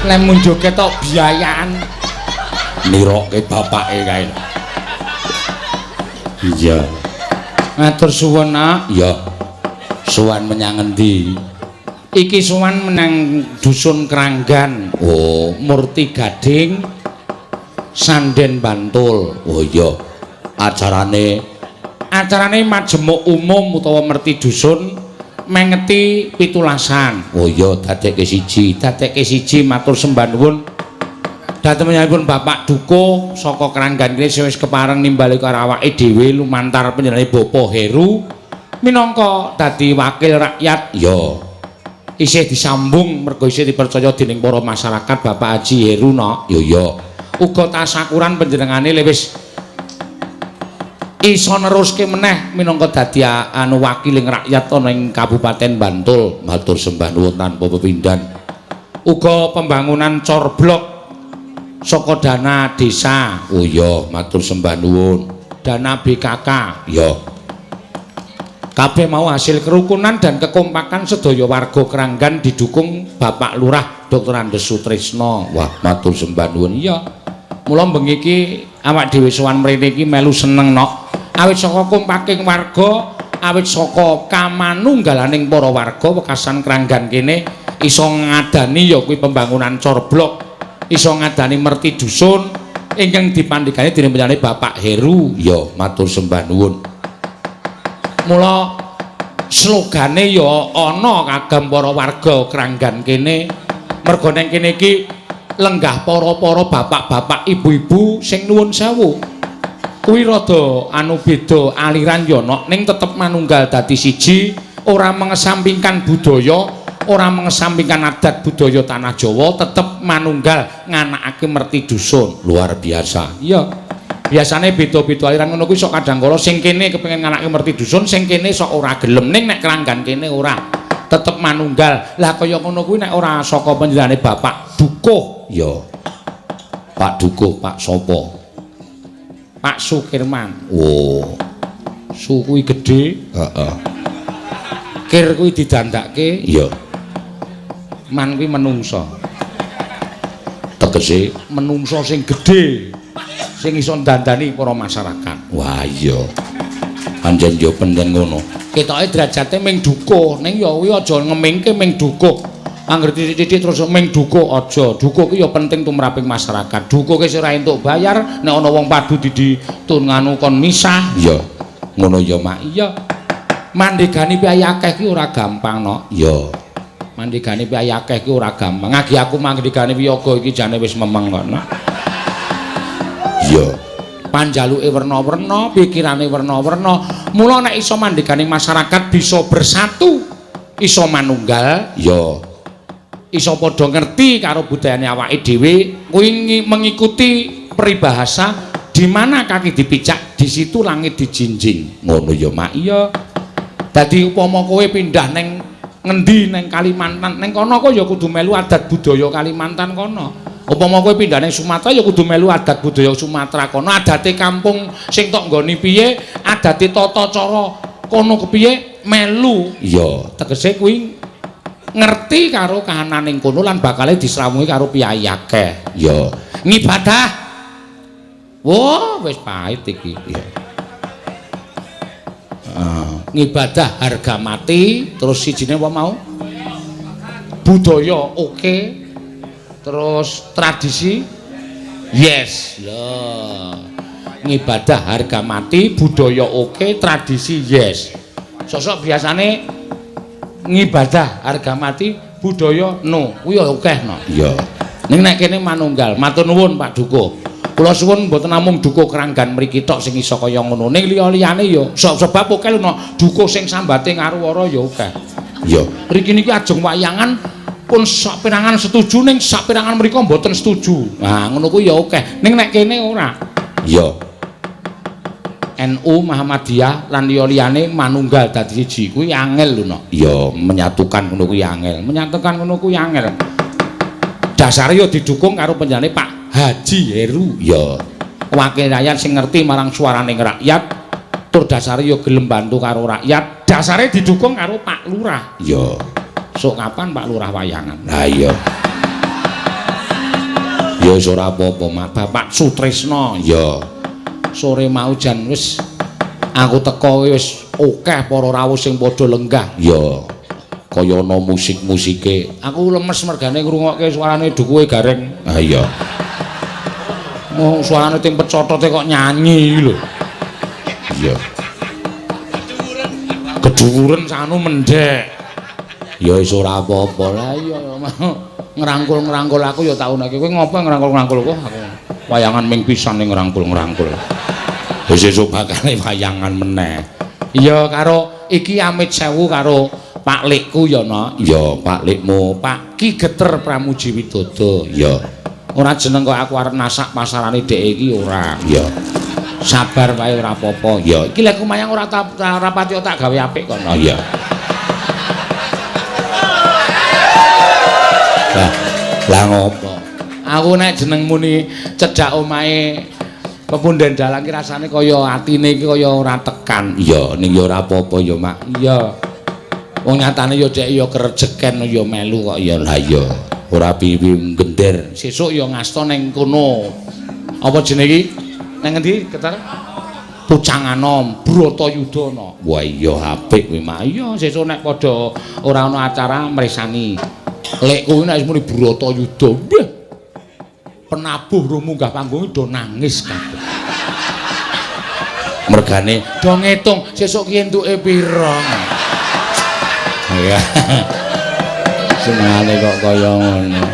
Lek munjoke tok biayaan. Niroke bapake kae. Iya. Matur suwun, Nak. Iya. Suwan menyang endi? Iki suwan menang dusun Kranggan. Oh, Murti Gading Sanden Bantul. oh iya. Acarane majemuk umum utawa merti dusun mengeti pitulasan. oh iya dadekke siji. Matur sembah nuwun. Dhateng menyangipun Bapak Duko saka Kranggan kene wis kepareng nimbali karo awake dhewe lumantar panjenengane Bapak Heru minangka dadi wakil rakyat. Iya. Isih disambung mergo isih dipercaya dening para masyarakat Bapak Haji Heru no. Iya. Uga tasakuran panjenengane wis iso neruske meneh minangka dadi anu wakiling rakyat ana ing Kabupaten Bantul. Matur sembah nuwun tanpa pepindhan. Uga pembangunan corblok saka dana desa. Oh iya, matur sembah nuwun. Dana BKK. Iya. Kabeh mau hasil kerukunan dan kekompakan sedaya warga Kranggan didukung Bapak Lurah Dr. Andes Sutrisno. Wah, matur sembah nuwun. Iya. Mula bengi iki awak dhewe sowan mrene iki melu seneng nok. Awit saka kompaking warga, awit saka kamanunggalaning para warga wekasan Kranggan kene iso ngadani ya kuwi pembangunan corblok, iso ngadani merti dusun ingkang dipandhigani dening panjenengane Bapak Heru. Iya, matur sembah nuwun. Mula slogane ya ana kagem para warga Kranggan kene. Mergo ning kene iki lenggah para-para bapak-bapak, ibu-ibu sing nuwun sewu. Kuwi rada anu beda aliran ya nok ning tetep manunggal dadi siji, ora mengesampingkan budaya, ora mengesampingkan adat budaya tanah Jawa, tetep manunggal nganakake merti dusun. Luar biasa. Iya. Biasane beda-beda aliran ngono kuwi sok kadang kala sing kene kepengin nganakake merti dusun, sing kene sok ora gelem. Ning nek Kranggan kene ora. Tetep manunggal. Lah kaya ngono kuwi nek ora saka panjenengane Bapak Dukuh. Iya. Pak Dukuh, Pak sapa? Pak Sukirman. Oh. Su kuwi gedhe. Heeh. Kir kuwi didandake. Iya. Man kuwi menungso. Tegese Menungso sing gedhe. Sing iso ndandani para masyarakat. wah iya. Panjen yo penting ngono. Ketoke derajate ming dukuh, ning ya kuwi aja ngemingke ming dukuh. Angger titik-titik terus ming dukuh aja. Dukuh ki ya penting tumraping masyarakat. Dukuh ki ora entuk bayar, nek ana wong padu diditun nganu kon misah. Iya. Ngono ya, Mak. Iya. Mandegani piye akeh ki ora gampang, no. Iya. Mandegani piye akeh ki ora gampang. Ngagi aku mandegani wiyaga iki jane wis memeng kok, no. Iya. Panjaluke werna-werna, pikirane werna-werna. Mula nek iso mandegani masyarakat bisa bersatu, iso manunggal, Iya. iso padha ngerti karo budayane awake dhewe, kuwi mengikuti peribahasa di mana kaki dipicak, di situ langit dijinjing. Ngono ya, Mak. Iya. Dadi upama kowe pindah ning ngendi ning Kalimantan, ning kono kok ya kudu melu adat budaya Kalimantan kono. Upama kowe pindah ning Sumatera ya kudu melu adat budaya Sumatera kono. Adate kampung sing tok nggone piye, adate tata cara kono kepiye melu. Iya. Tegese kuwi ngerti karo kahananing kono lan bakale disrawungi karo piyai akeh. Iya. Ngibadah. Wah, wis pahit iki. Iya. Ngibadah harga mati, terus sijine apa mau? Budaya oke. Terus tradisi yes. Lah. Ngibadah harga mati, budaya oke, tradisi yes. Sosok biasane ngibadah harga mati, budaya no. Kuwi akeh no. Iya. Ning nek kene manunggal. Matur nuwun Pak Dukuh. Kula suwun mboten namung Dukuh Kranggan mriki tok sing iso kaya ngono. Ning liya-liyane ya sebab akeh lho Dukuh sing sambate ngaruwara ya akeh. Iya. Mriki niki ajeng wayangan pun sak pirangan setuju ning sak pirangan mriku mboten setuju. Nah, ngono kuwi ya akeh. Ning nek kene ora. Iya. NU Muhammadiyah lan liya-liyane manunggal dadi siji kuwi angel lho no. Iya, menyatukan ngono kuwi angel. Menyatukan ngono kuwi angel. Dasare ya didukung karo panjenengane Pak Haji Heru. Iya. Wakil rakyat sing ngerti marang suaraning rakyat, tur dasare ya gelem bantu karo rakyat. Dasare didukung karo Pak Lurah. Iya. Sok kapan Pak Lurah wayangan? Nah iya. Ya wis ora apa-apa, Mak. Bapak Sutrisno. Ya. Sore mau jan wis aku teko wis akeh para rawuh sing padha lenggah. Ya. Kaya ana musik-musike. Aku lemes mergane ngrungokke suarane dukuhe Gareng. Ah iya. Mau suarane ting pecotote kok nyanyi lho. Iya. Keduwuren sanu mendhek. Ya wis ora apa-apa lah. Lah iya ngrangkul-ngrangkul aku ya taunake. Kowe ngopo ngrangkul-ngrangkul kok aku. Wayangan ming pisan ning ngrangkul-ngrangkul. Wis esuk bakale wayangan meneh. Iya karo iki amit sewu karo Pak Likku ya no. Ya Pak Likmu, Pak Ki Geter Pramuji Widodo. ya. Ora jeneng kok aku arep nasak pasarane dhek iki ora. Ya. Sabar wae ora apa-apa. Ya. Iki lek kumayang ora rapati tak gawe apik kono. Oh iya. Lah ngopo? Aku nek jeneng muni cedhak omahe pepunden dalan ki rasane kaya atine iki kaya ora tekan. Iya, ning ya ora apa-apa ya, Mak. Iya. Wong nyatane ya dhek ya kerejeken ya melu kok ya. Lah iya, ora pipi gender. Sesuk ya ngasta ning kono. Apa jenenge iki? Nang endi, Ketar? Pucanganom, Bratayudana. Wah iya apik kuwi, Mak. Iya, sesuk nek padha ora ana acara mresani. Lek kuwi nek muni Bratayuda, wah. Penabuh ro munggah panggung do nangis kabeh. Mergane Do ngitung sesuk ki entuke pira. ya. Senengane kok kaya ngono.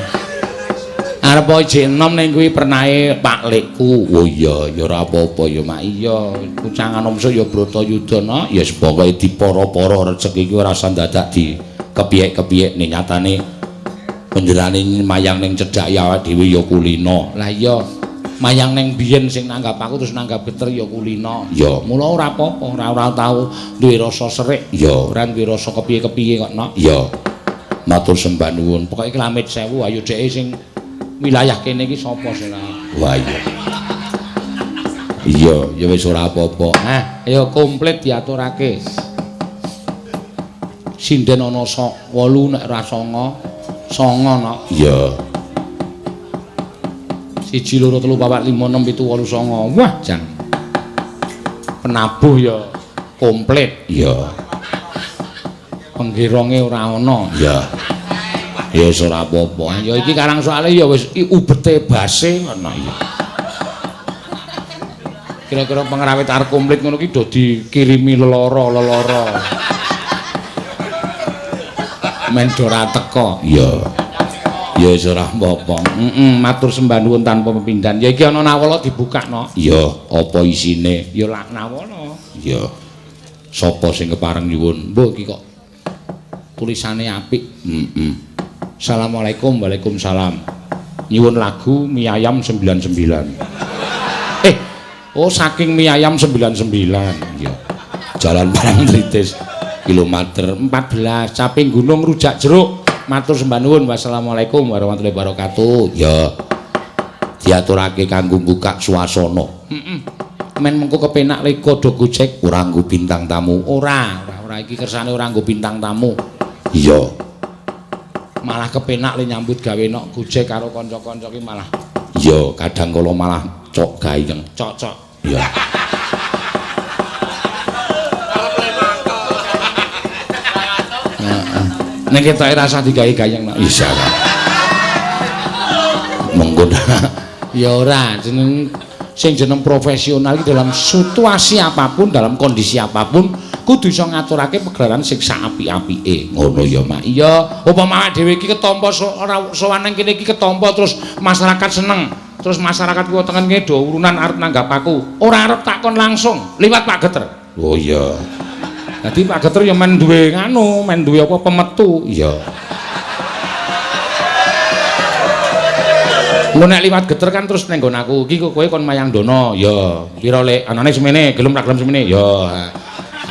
Arep jek enom ning kuwi pernahe Pak Likku. Oh iya, ya ora apa-apa ya, Mak. Iya, kucangan omso ya Bratayudana. Ya pokoke dipara-para rezeki iki ora usah dadak di kepiyek-kepiyek ning nyatane penjerane mayang ning cedhak ya awake dhewe ya kulina. Lah iya, mayang ning biyen sing nanggap aku terus nanggap Geter ya kulina. Ya. Mula ora apa-apa, ora tau duwe rasa serik. Ya. Ora duwe rasa kepiye-kepiye kok, Nok. Ya. Matur sembah nuwun. Pokoke Klamit Sewu ayo dheke sing wilayah kene iki sapa sing Wah iya. Iya, ya wis ora apa-apa. Nah, ayo komplit diaturake. Sinden ana 8 nek ora 9. 9 Nok. Iya. 1 2 3 4 5 6 7 8 9. Wah, jan. Penabuh ya komplit. Iya. Penggironge ora ana. Iya. Ya wis ora apa-apa. Ya iki karang soalé ya wis ubete base ngono ya. Kira-kira pengrawit arep komplit ngono ki do dikirimi leloro. Men ora teko. Iya. Ya wis ora apa-apa. Matur sembah nuwun tanpa pepindhan. Ya iki ana nawala dibukakno. Iya, apa isine? Ya lak nawala. Iya. Sapa sing kepareng nyuwun? Mbok iki kok tulisane apik. Assalamualaikum, waalaikumsalam. Nyuwun lagu Mie Ayam 99. Oh saking Mie Ayam 99. Iya. Jalan Parangtritis kilometer 14 Caping Gunung Rujak Jeruk. Matur sembah nuwun. Wassalamualaikum warahmatullahi wabarakatuh. ya diaturake kanggo buka swasana. Men mengko kepenak lega do Gojek Ora nggo bintang tamu. ora iki kersane ora nggo bintang tamu. Iya. Malah kepenak le nyambut gawe nok Gojek karo kanca-kanca ki malah Iya, kadang kala malah cok gayeng. cocok. Iya. Nek ketoke rasa digawe gayeng nok. Isa. Monggo. Ya ora, jeneng sing jeneng profesional iki dalam situasi apapun, dalam kondisi apapun kudu iso ngaturake pegelaran sing saapik-apike. Ngono ya, Mak. Iya, upama awake dhewe iki ketampa ora sowan nang kene iki ketampa terus masyarakat seneng. Terus masyarakat kuwi tengen kene do urunan arep nanggap aku. Ora arep takon langsung liwat Pak Geter. Oh iya. Dadi Pak Geter ya men duwe nganu, men duwe apa pemetu. Iya. Lho nek liwat Geter kan terus ning nggon aku, iki kowe kon mayang dono. Ya, pira lek anane semene, gelem ra gelem semene. Ya.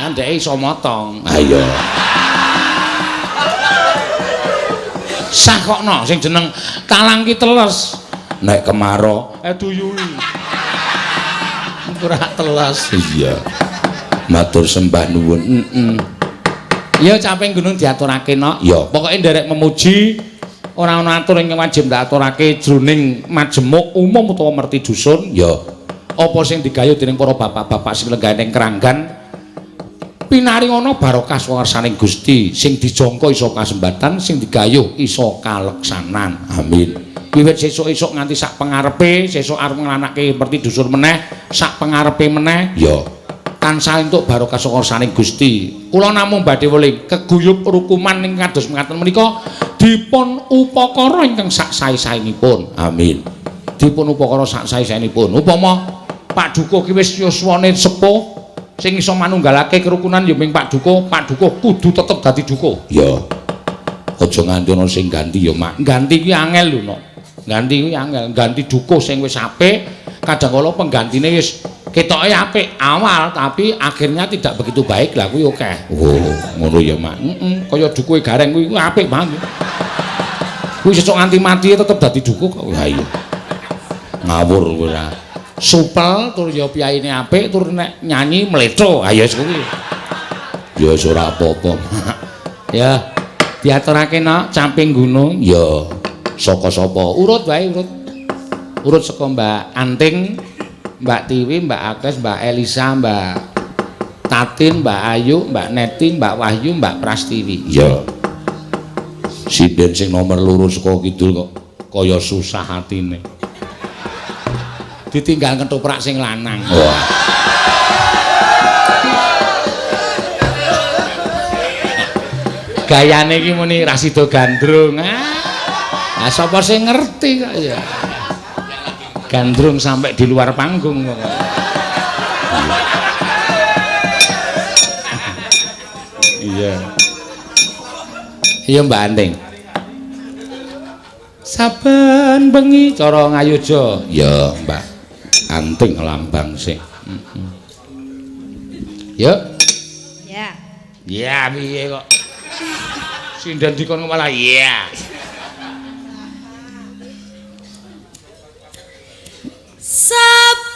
Andeke iso motong. Ayo. Sah kokno sing jeneng talang ki teles. Nek kemaro Duyui. Ora teles. iya. Matur sembah nuwun. Ya caping gunung diaturake nok. Ya. Pokoke nderek memuji ora ana atur ingkang wajib ndak aturake jroning majemuk umum utawa merti dusun ya apa sing digayuh dening para bapak-bapak sing lengganing kranggan pinaringana barokah sawarsaning Gusti sing dijangka iso kasembatan sing digayuh iso kaleksanan amin wiwit sesuk-esuk nganti sak pengarepe sesuk arep nglanake merti dusun meneh sak pengarepe meneh ya tansah entuk barokah sawarsaning Gusti kula namung badhe weling keguyub rukuman ing kados mekaten menika dipun upakara ingkang sak sae-saenipun amin dipun upakara sak sae-saenipun upama Pak Dukuh ki wis yuswane sepuh sing iso manunggalake kerukunan ya ming Pak Dukuh kudu tetep dadi dukuh ya aja nganti ana sing ganti ya mak ganti kuwi angel lho no ganti kuwi angel ganti dukuh sing wis apik kadang kala penggantine wis ketoke apik awal tapi akhirnya tidak begitu baik lah kuwi akeh oh ngono ya mak kaya dukuhe gareng kuwi apik banget kuwi sesuk nganti mati tetep dadi dukuh kok ha iya ngawur kowe supel tur ya piyaine apik tur nek nyanyi mletho ha ya kuwi ya ora apa-apa ya diaturake nok camping gunung ya saka sapa urut wae urut saka Mbak Anting Mbak Tiwi Mbak Akes Mbak Elisa Mbak Tatin Mbak Ayu Mbak Neti Mbak Wahyu Mbak Prastiwi ya sinden sing nomor loro saka kidul kok kaya susah atine ditinggal ketoprak sing lanang. Wah. Gayane iki muni Rasido Gandrung. Ah, sapa sing ngerti kok ya. Gandrung sampai di luar panggung kok. Iya. Iya Mbak Anting. Saben bengi cara ngayoja. Ya, Mbak. Anting lambang sih. Yuk. Ya. Ya piye kok. Sinden dikon malah ya. Saben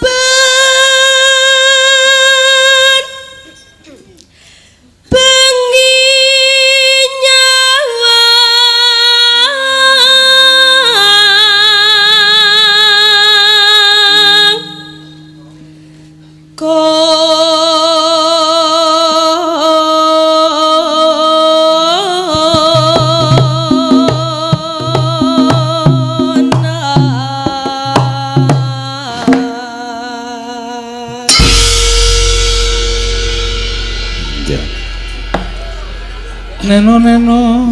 Neno.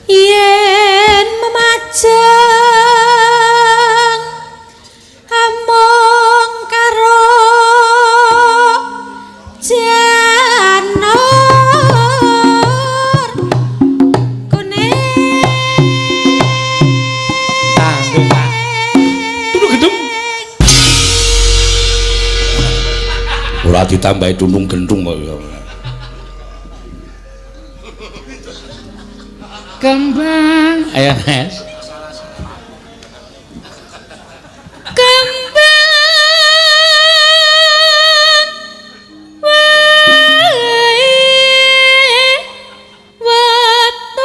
Yen memajang among karo janur kuning Tanggung Pak. Tunduk gedung. Ora ditambahi tunung gendung kok. Kembang. Ayo Nes. kembang wae weton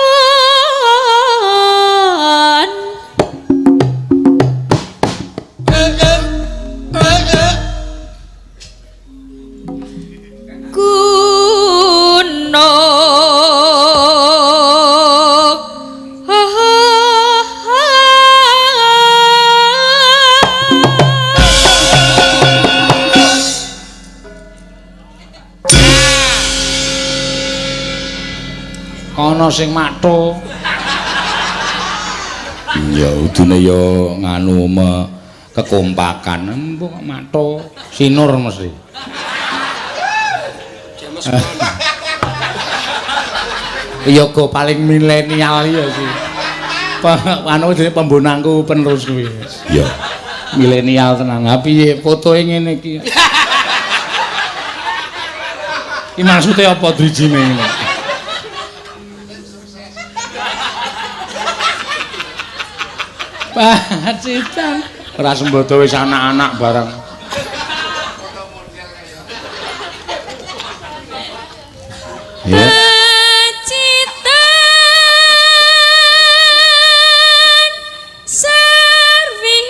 Kono sing matho. Ya udune ya nganu kekompakan. Empuk kok matho. Sinur mesti. Iya go paling milenial ya sih. Anu jenenge pembonangku penerus kuwi. Ya. Milenial tenan. Ha piye fotoe ngene iki? Iki maksudnya apa drijine ini? Pacitan. Ora sembodo wis anak-anak barang. Ya. Pacitan Sarwi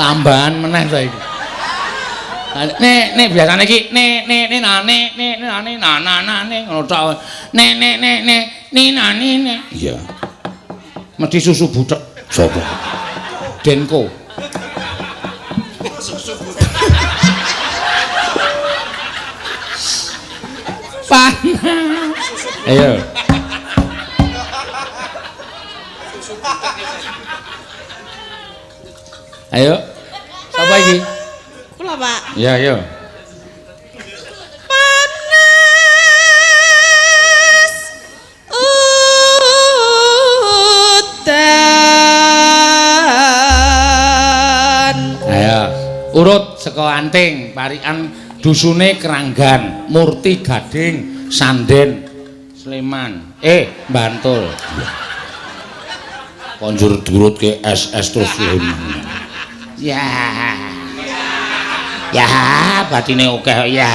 tambahan meneh saiki. Nek biasane iki nek ngono tok. Nek Iya. mesti susu butek Sopo? Denko. Panas. Ayo. Ayo. Sapa iki? Kula, Pak. Ya, ayo. Panas udan. Ayo. Urut saka Anting, parikan dusune Keranggan, Murti Gading, Sanden, Sleman. Bantul. Konjur diurutke SS terus Sleman. Ya. Ya, batine akeh ya.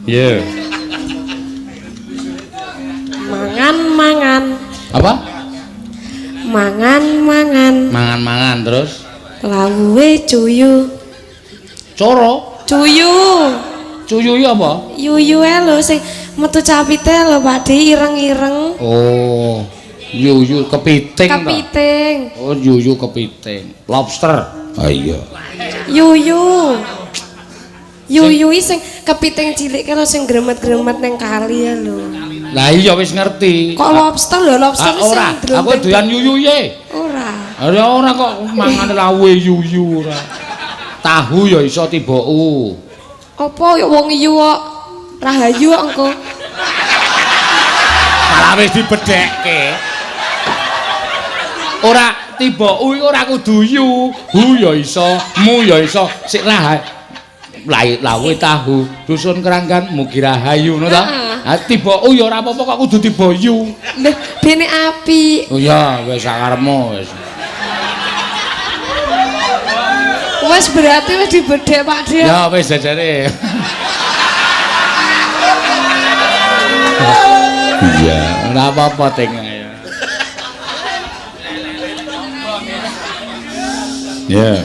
Ya. Mangan-mangan. Apa? Mangan-mangan. Mangan-mangan terus. Lawuhe cuyu. Coro. Cuyu. Cuyu iki apa? Yuyuhe lho sing metu capite lho Pak Di ireng-ireng. Oh, yuyu kepiting ta? Kepiting. Oh, yuyu kepiting. Lobster. Ah iya. Yuyu. Yuyu sing kepiting cilik kan sing gremet-gremet ning kali ya lho. Lah iya wis ngerti. Kok lobster lho, lobster Ora, aku doyan yuyu ye. Ora. Ora kok mangan lawuhe yuyu ora. Tahu ya iso tiboku. Apa ya wong iyu kok rahayu kok engko. Malah wis dibedhekke. Ora tiboku iku ora kudu yu. Hu ya iso, mu ya iso. Sik lawuhe tahu. Dusun Keranggan mugi rahayu ngono ta. Ha tiboku ya ora apa-apa kok kudu tiba yu. Lho, dene apik. Oh ya, wis sakarepmu wis. Wes berarti wis dibedhek Pak Di. Ya wis jajare. Iya. Ora apa-apa ting ya. Ya.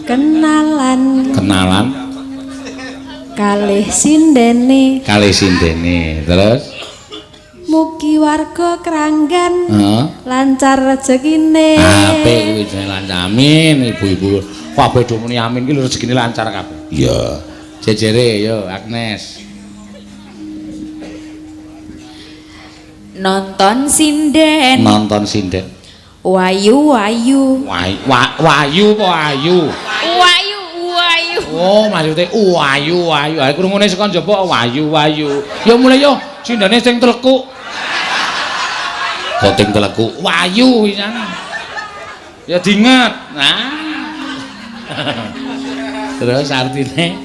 Kenalan Kenalan kalih sindene. kali sindene terus. Mugi warga Keranggan Heeh. lancar rezekine. Apik kuwi jenenge lancar. Amin ibu-ibu. Kabeh do muni amin ki lho rezekine lancar kabeh. Iya. Jejere yo Agnes. Nonton sinden. Nonton sinden. Wayu-wayu. Wayu apa ayu? Wayu-wayu. Oh, maksude wayu. Ha krungune saka njaba wayu. Ya mulai yo sindene sing telekuk. Koting teleku. Wayu pisan. Ya diinget. Nah. Terus artine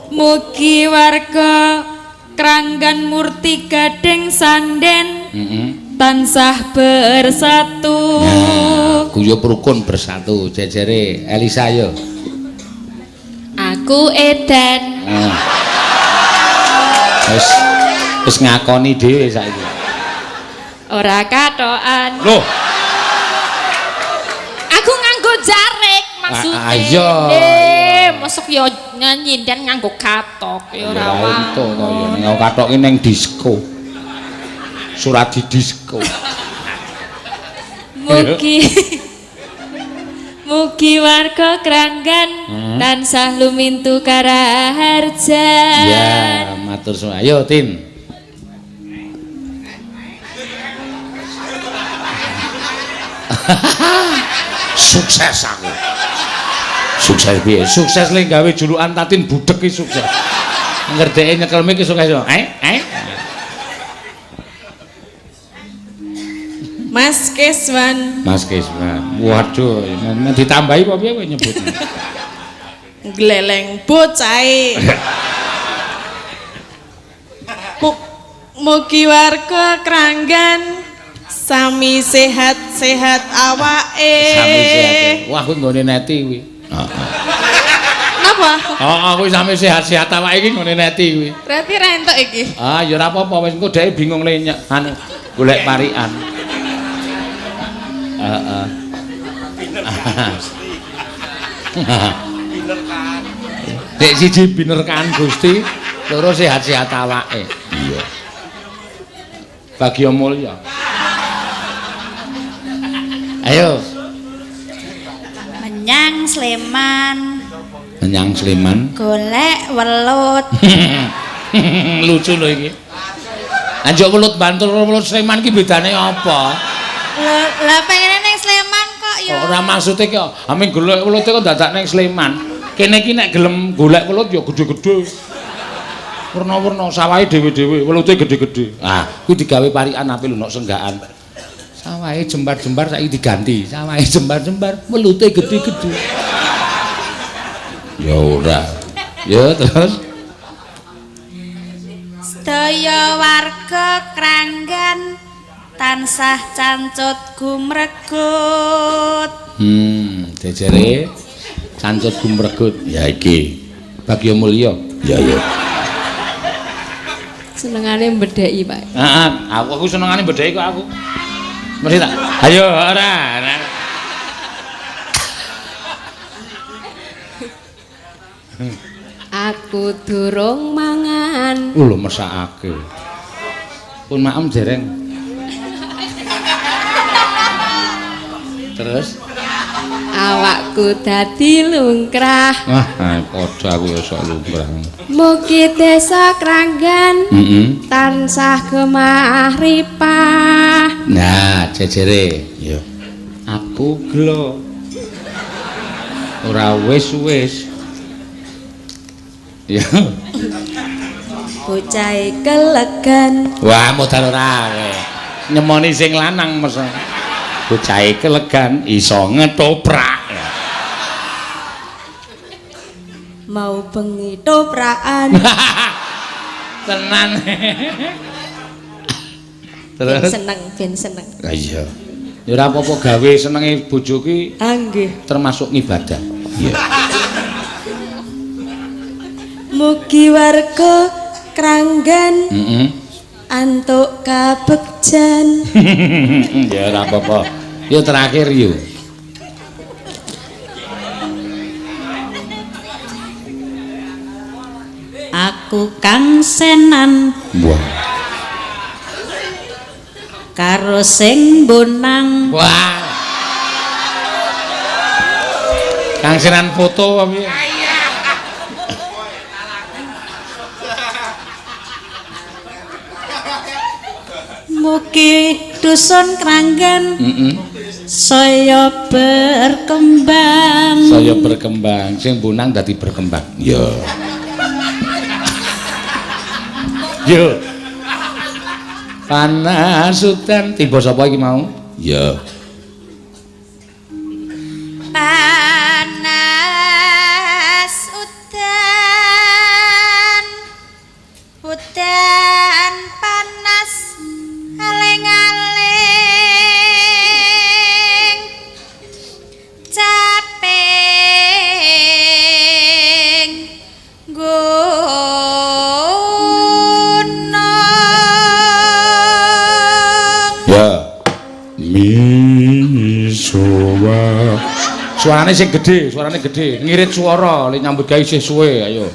Mugi warga Keranggan Murti Gading Sanden tansah bersatu. Nah, guyub rukun bersatu. Jejere Elisa yo. Aku edan. Wis ngakoni dhewe saiki. Ora katokan. Loh, Aku nganggo jarik maksudnya. Ayo. Masuk yo nyanyi dan nganggo katok ya ora wae. Ento kaya nek katok ki ning disko. Surat di disko. Mugi warga Keranggan tansah lumintu karaharja. Ya, matur suwun. Ayo, Tin. Sukses aku. Sukses piye? Sukses le gawe julukan Tatin budek ki sukses. Ngerdeke nyekel mik iso iso. Mas Keswan. Mas Keswan. Waduh, ditambahi apa piye kowe nyebutnya? Gleleng bocahe. Mugi warga Kranggan sami sehat-sehat awake. Sami sehat. Wah, kuwi nggone neti kuwi. Napa? Kuwi sami sehat-sehat awake iki nggone neti kuwi. Berarti rentok iki. Ya ora apa-apa wis engko dhek bingung lenyek anu golek parikan. Heeh. Dek siji binerkan Gusti, loro sehat-sehat awake. Iya. Bagya mulya. Ayo. Menyang Sleman. Menyang Sleman. Golek welut. Lucu lho iki. Anjuk welut Bantul welut Sleman ki bedane apa? Lah pengen ning Sleman kok ya. Ora maksude ki ame golek welut kok dadak ning Sleman. Kene iki nek gelem golek welut ya gedhe-gedhe. Werna-werna sawahe dhewe-dhewe, welute gedhe-gedhe. Ah, kuwi digawe parikan ape lho nek senggakan. Sawahe jembar-jembar saiki diganti. Sawahe jembar-jembar, welute gedhe-gedhe. Ya ora. Ya terus Sedaya warga Kranggan tansah cancut gumregut. Jejere cancut gumregut. Ya iki. Bagya mulya. Ya ya. Senengane mbedheki, Pak. Heeh, aku senengane mbedheki kok aku. Mesti tak. Ayo ora. Aku durung mangan. Lho mesakake. Pun maem dereng. Terus Awakku dadi lungkrah. wah, padha aku ya sok lumrah. Mugi desa Kranggan tansah kemaripah. Nah, jejere. Ya. Aku gelo. Ora wis-wis. Ya. Bocahe kelegan. Wah, modal ora kowe. Nyemoni sing lanang mesa. Bocahe kelegan iso ngetoprak. Mau bengi toprakan. Tenan. Ben Terus seneng. lah iya. Ya ora apa-apa gawe senenge bojo ki Nggih. termasuk ibadah. Iya. Mugi warga Kranggan Heeh. antuk kabegjan. Ya ora apa-apa. Yo terakhir yo. Aku Kang Senan Wah. karo sing bonang. Wah. Kang Senan foto apa piye? Mugi dusun Kranggan Heeh. saya berkembang. Saya berkembang, sing bunang dadi berkembang. Yo. Yo. Panas udan tiba sapa iki mau? Yo. Panas udan, udan panas aling-aling, caping gunung. Ya. Misowa. Suarane sing gedhe, suarane gedhe. Ngirit swara, lek nyambut gawe isih suwe, ayo.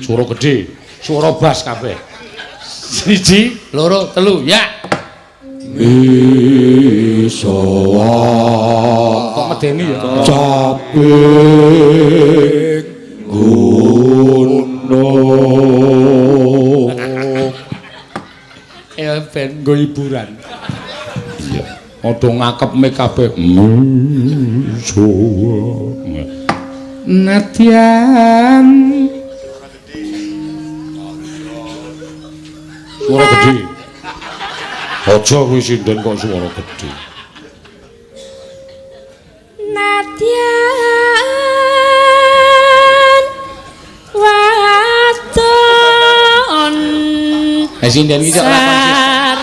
Suara gedhe, suara bas kabeh. 1, 2, 3, ya. Misowa. Kok medeni ya? Caping gunung. Ya ben nggo hiburan. Iya. Padha ngakep me kabeh. Nadyan Suara gedhe. Aja kuwi sinden kok suara gedhe. Nadyan wadon Sinden iki kok lakon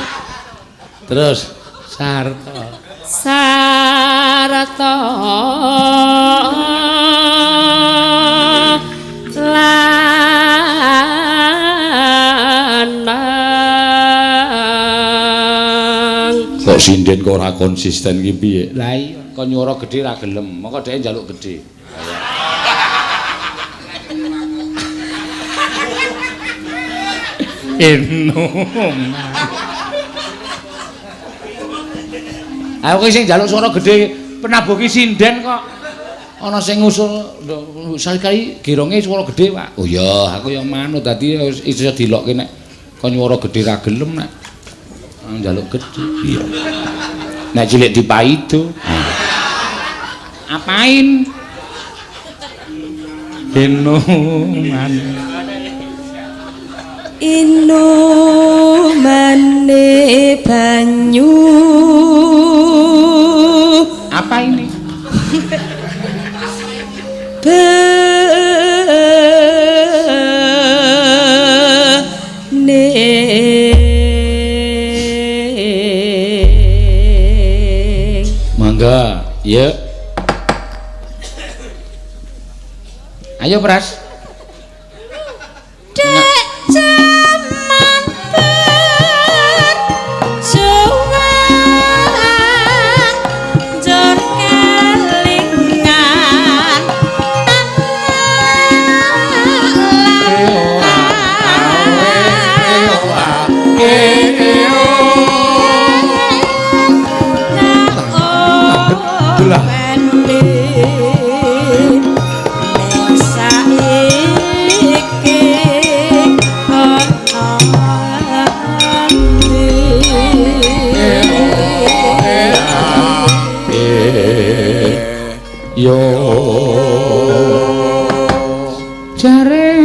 terus sarta sarta lanang kok sinden kok ora konsisten iki piye lah iya kok nyuara gedhe ra gelem moko dhek njaluk gedhe Aku ki sing njaluk swara gedhe penabuh ki sinden kok. Ana sing ngusul sekali gironge swara gedhe, Pak. oh iya aku yang manut dadi iso dilokke nek kok nyuara gedhe ra gelem nek njaluk gedhe iya nek cilik dipaido Apain? Minuman. Inumane banyu. Apa ini? mangga ya Ayo, Pras. Dek jaman berjuang jor kelingan yo Jare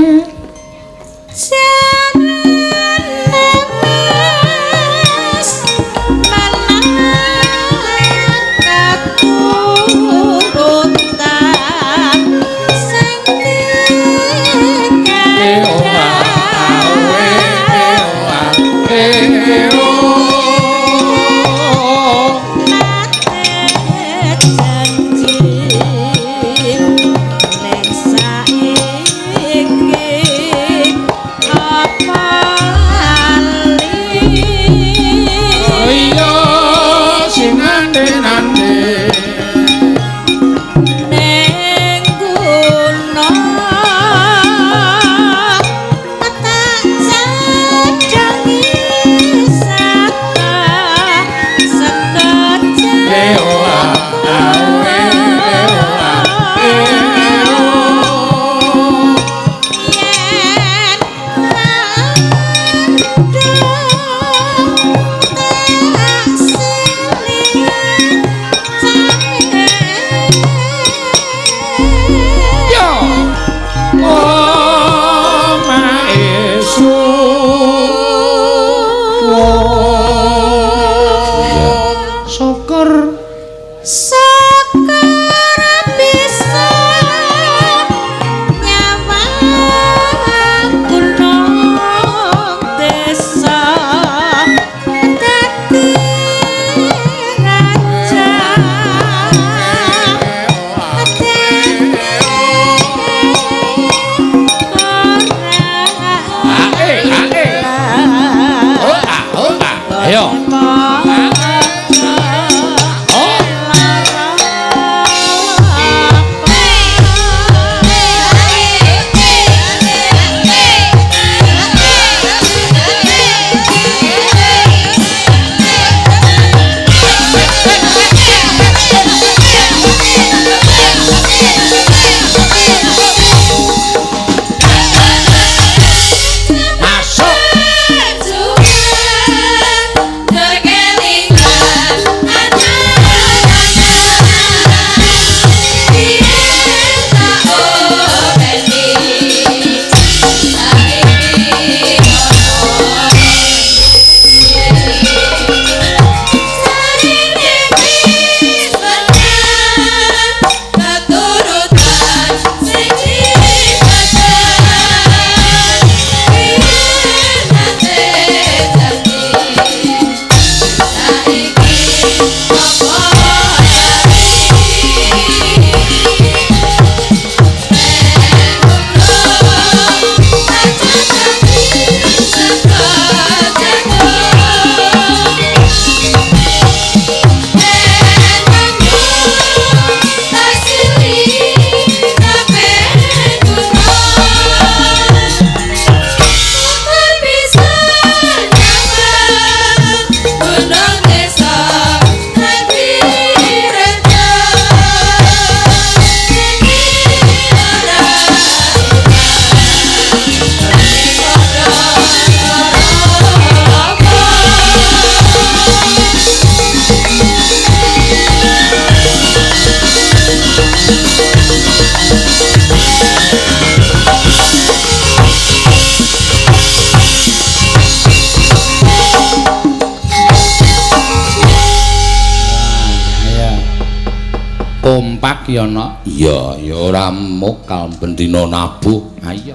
tempak ya ana. Iya, ya ora mokal bendina nabuh. Ha iya.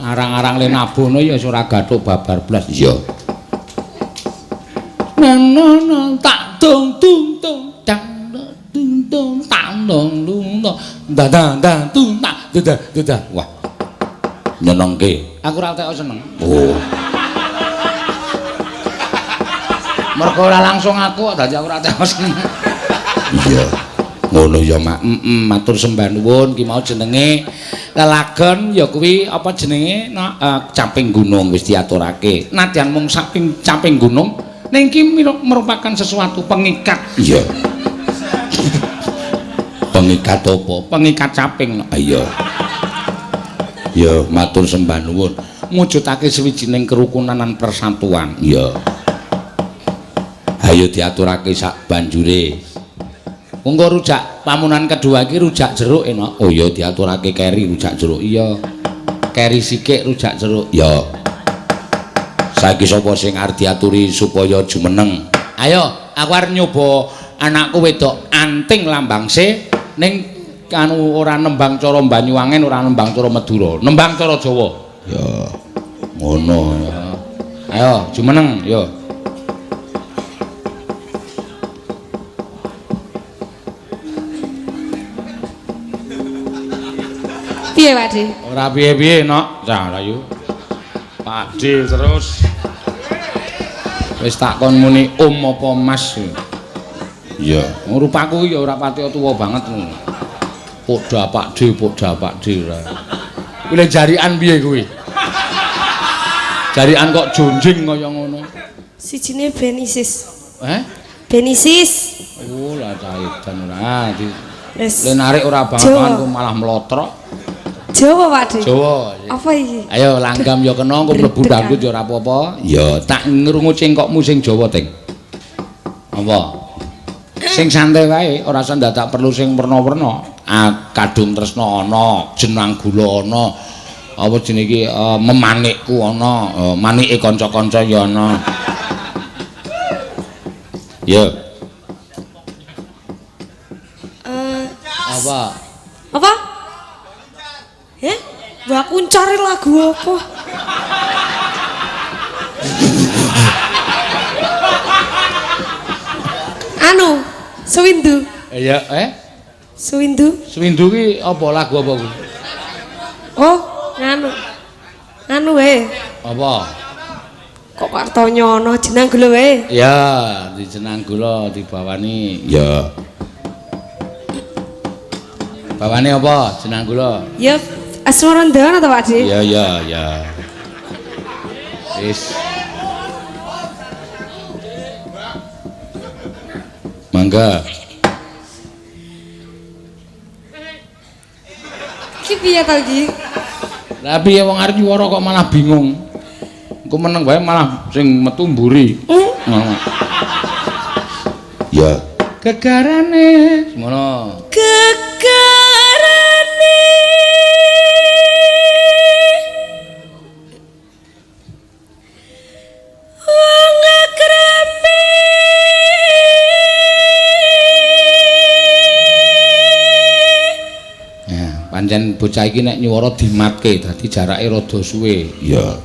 Arang-arang le nabuhno ya ora gathuk babar blas. Iya. Nana tak tung tung tung dang tung tung tang dong lung dadang dang tung tak dadah. Wah. Nyenengke. Aku ora teko seneng. Oh. Mergo ora langsung aku dadi aku ora teko seneng. Iya. Ngono ya Mak. Matur sembah nuwun ki mau jenenge lelagon ya kuwi apa jenenge caping gunung wis diaturake. Nadyan mung caping gunung ning ki merupakan sesuatu pengikat. Iya. Pengikat apa? Pengikat caping. Iya. Ya matur sembah nuwun. Mujudake sewijining kerukunan lan persatuan. Iya. Ayo diaturake sak banjure. Monggo rujak pamunan kedua iki rujak jeruk enak. Oh iya diaturake keri rujak jeruk. Iya. Keri sikik rujak jeruk. Ya. Saiki sapa sing arep diaturi supaya jumeneng? Ayo, aku arep nyoba anakku wedok Anting Lambangse ning anu ora nembang cara Banyuwangen, ora nembang cara Madura, nembang cara Jawa. Ya. Ngono ya. Ayo, jumeneng ya. Piye, Pakde? Ora piye-piye, Nok. Cah ayo. Pakde terus. Wis tak kon muni apa Mas. Iya, rupaku ya ora pati tuwa banget ngono. Podha Pakde ora. Kuwi le jarikan piye kuwi? Jarikan kok jonjing kaya ngono. Sijine Benisis. Benisis. Oh, lah caitan ora. Wis. Le narik ora banget kok malah mlotrok. Jawa, Pakde. Jawa. Apa iki? Ayo langgam ya kena engko mlebu dangdut ya ora apa-apa. Ya tak ngrungu cengkokmu sing Jawa, Ting. Apa? Sing santai wae, ora usah ndadak perlu sing werna-werna. Kadung tresna ana, jenang gula ana. Apa jenenge iki memanikku ana, manike kanca-kanca ya ana. Ya. Apa? Mbak aku cari lagu apa? Anu, Sewindu. Iya, Sewindu. Sewindu ki apa lagu apa kuwi? Oh, nganu wae. Apa? Kok kartonyo ana jenang gula wae? Ya, di jenang gula dibawani. Ya. Bawane apa? Jenang gula. Ya, Asmarandawana ta, Pakde? Ya. Wis. Mangga. Ki piye ta iki? Lah piye wong arep nyuwara kok malah bingung. Engko meneng wae malah sing metu mburi. Ya. Gegarane. Ngono. Gegarane. Wong akrame. Ya, pancen bocah iki nek nyuwara dimatke dadi jarake rada suwe. Ya.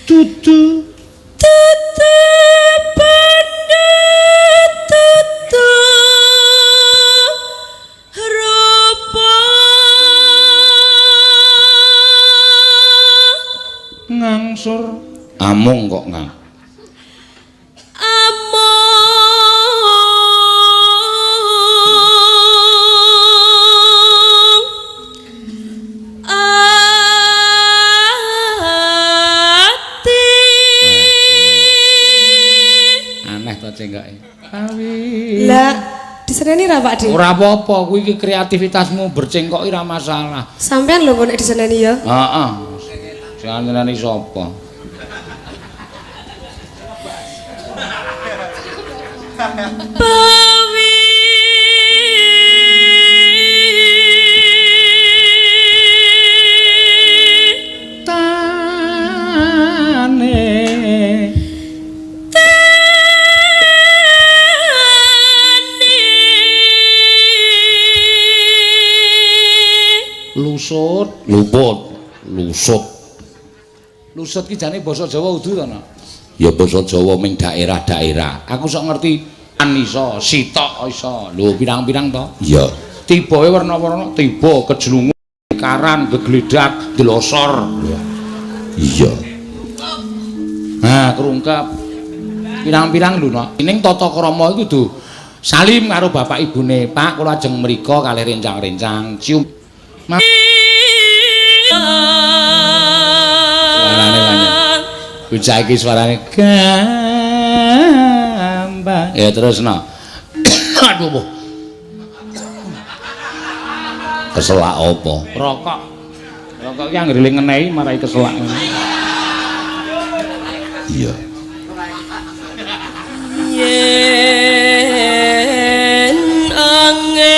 Tutu ngangsur amung kok ngang aneh to cengkoke lah diseneni ra Pak De? Ora apa-apa kuwi iki kreativitasmu bercengkok ora masalah Sampean lho kok nek diseneni ya heeh sing nyeneni sapa Bawi tane luput, lusut. Lusut ki jane basa Jawa udu to, Nak? Ya basa Jawa ming daerah-daerah. Aku sok ngerti an iso, sitok iso. Lho pirang-pirang to? Ya. Tibae warna-warna, tiba kejlungu, karan, gegledak, delosor. Iya. Nah, kerungkap. Pirang-pirang lho, Nak. Ning tata krama iku kudu salim karo bapak ibune. Pak, kula ajeng mriko kalih rencang-rencang cium. Suarane banyak. Bocah iki suarane gampang. Ya terus no. Aduh, boh. Keselak apa? Rokok. Rokok ki anggere ngenehi marai keselak. Iya. Yen angel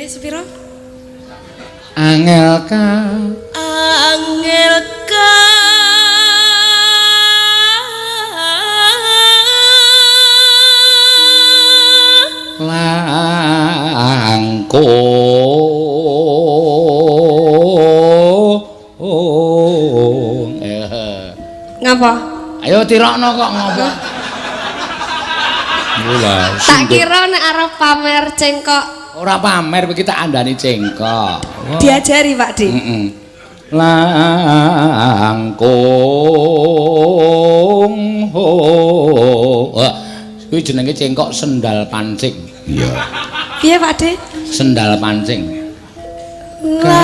sepiro? Angel ka Angel langkung. Ngapa? Ayo tirokno kok ngopo? Mula. Tak kira nek arep pamer cengkok. Ora pamer iki tak andani cengkok. Diajari, Pak Dik. Heeh. Langkung ho. Kuwi jenenge cengkok sendal pancing. Iya. Piye, Pak Dik? Sendal pancing. Langkung.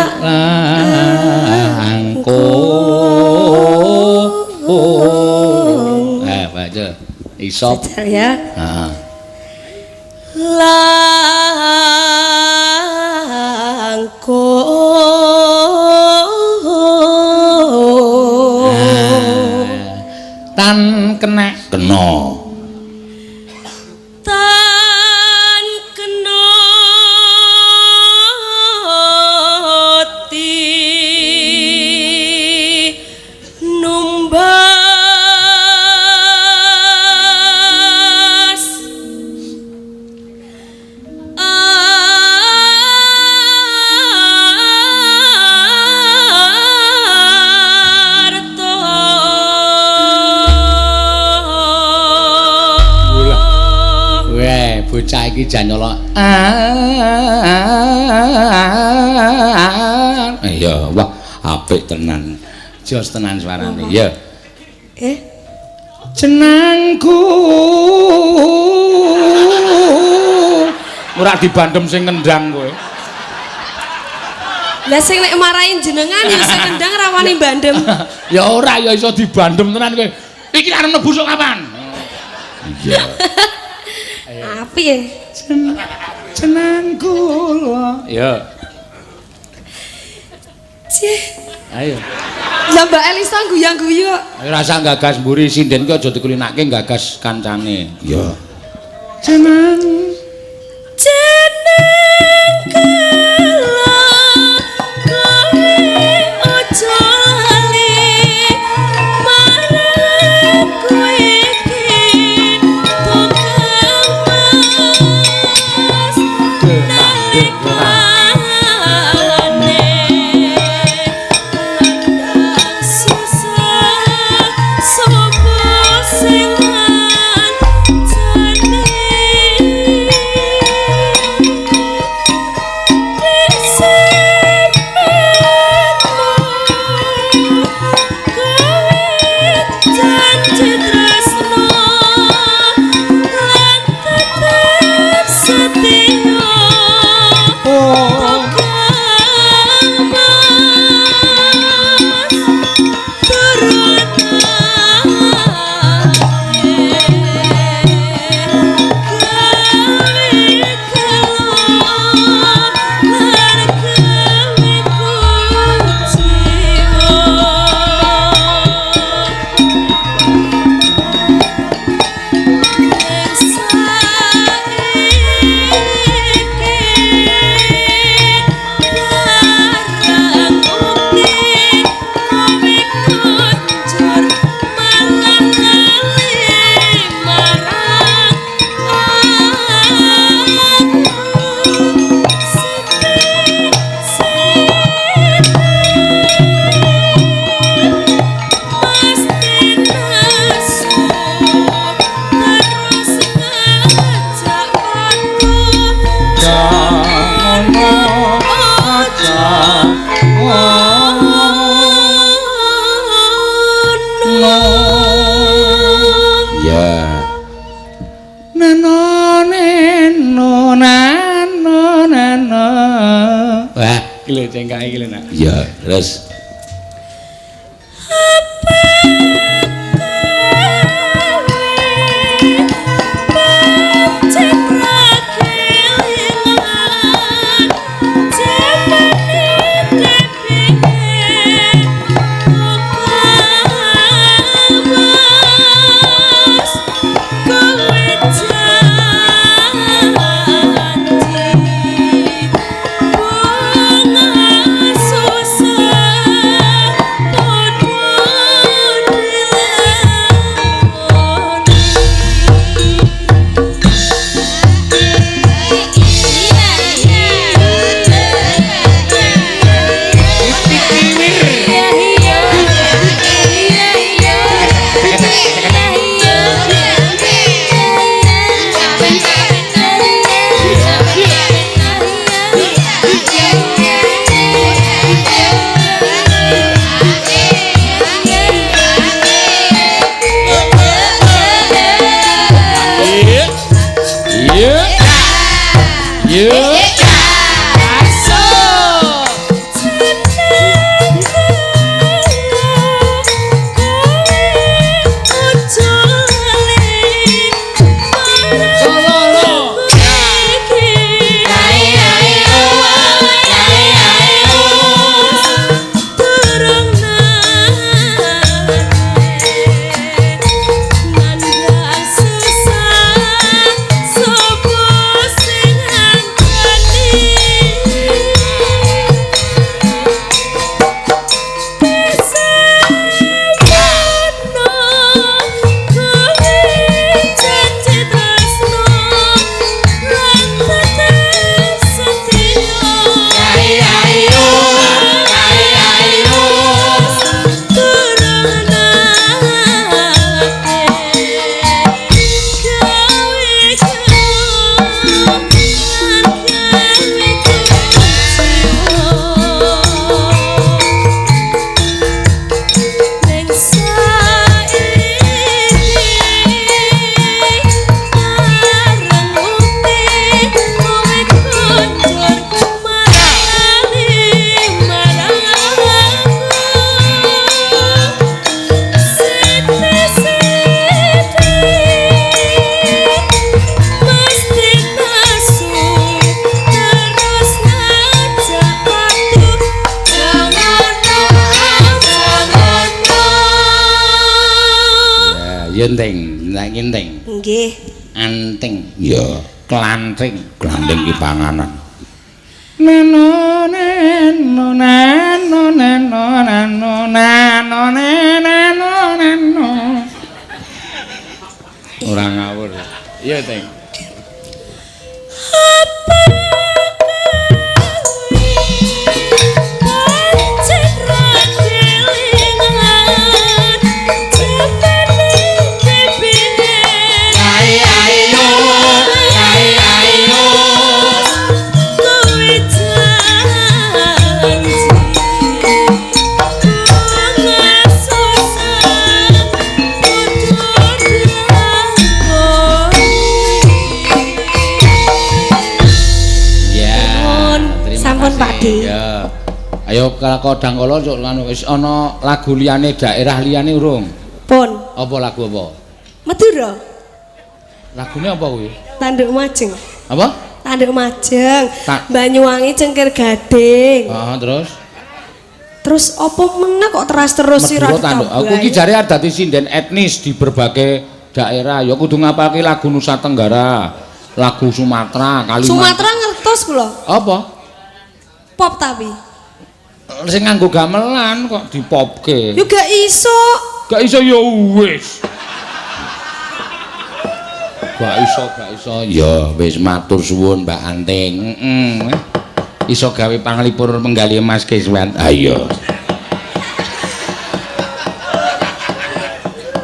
Baca. Isop. Ya. Heeh. Tan kena tan kena ti numbas bocah iki jan nyolok. Iya, wah apik tenan. Jos tenan suarane. Ya. Jenengku Ora dibandem sing ngendang kowe. lah sing nek marahin jenengan ya sing kendang rawani bandem. Ya ora ya iso dibandem tenan kowe. Iki arep mlebu sok kapan? Iya. Api ya? Jenengku. Ya. Cih. Ayo. Lah Mbak Elisa guyang-guyu kok. Ayo rasa gagas mburi sinden ki aja dikulinake gagas kancane. Iya. Jeneng kala kowe aja lali marang kowe iki tokamas nalikane landang susah sapa sing ngancani lho cengkake iki lho nak. Iya, terus yenting, nek yenting. Nggih. Anting. Ya, klanting. Klanting ki panganan. Neno neno neno neno neno neno neno neno. Ora ngawur. Iya, Teng. Ya. Ayo kodang kala cuk anu wis ana lagu liyane daerah liyane urung? Pun. Apa lagu apa? Madura. Lagune apa kuwi? Tanduk Majeng. Apa? Tanduk Majeng. Banyuwangi Cengkir Gading. Heeh, terus? Terus apa meneh kok terus sira tanduk. Aku iki jare adati sinden etnis di berbagai daerah. Ya kudu ngapalke lagu Nusa Tenggara, lagu Sumatera, Kalimantan. Sumatera ngertos kula. Apa? Pop tapi. Sing nganggo gamelan kok dipopke. Yo gak iso. Gak iso ya wis. Gak iso. Ya wis matur suwun Mbak Anting. Iso gawe panglipur menggali Mas Kiswan. Ayo.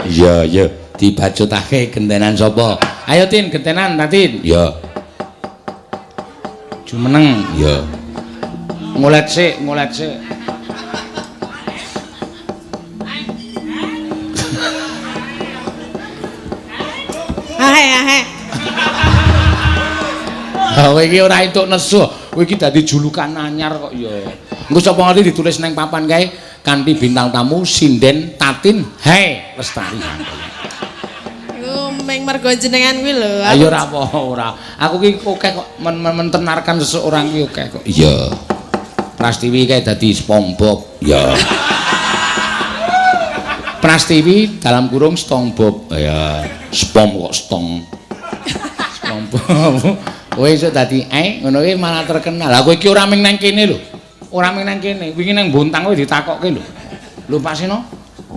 Ya, dibacutake gentenan sapa? Ayo Tin, gentenan ta Tin? Ya. Jumeneng, ya. Ngolet sik. Ahe. Kowe iki ora entuk nesu. Kowe iki dadi julukan anyar kok ya. Engko sapa ngerti ditulis nang papan kae kanthi bintang tamu Sinden Tatin Hai Lestari. Iku meng mergo jenengan kuwi lho. Ayo ora apa ora. Aku ki akeh kok mentenarkan seseorang ki akeh kok. Iya. Prastiwi kae dadi SpongeBob. Ya. Prastiwi dalam kurung SpongeBob. Ya, Spom kok stong. SpongeBob. Kowe iso dadi ngono ki malah terkenal. Lah kowe iki ora ming nang kene lho. Ora ming nang kene. Wingi nang Bontang kowe ditakokke lho. Lho Pak Sino,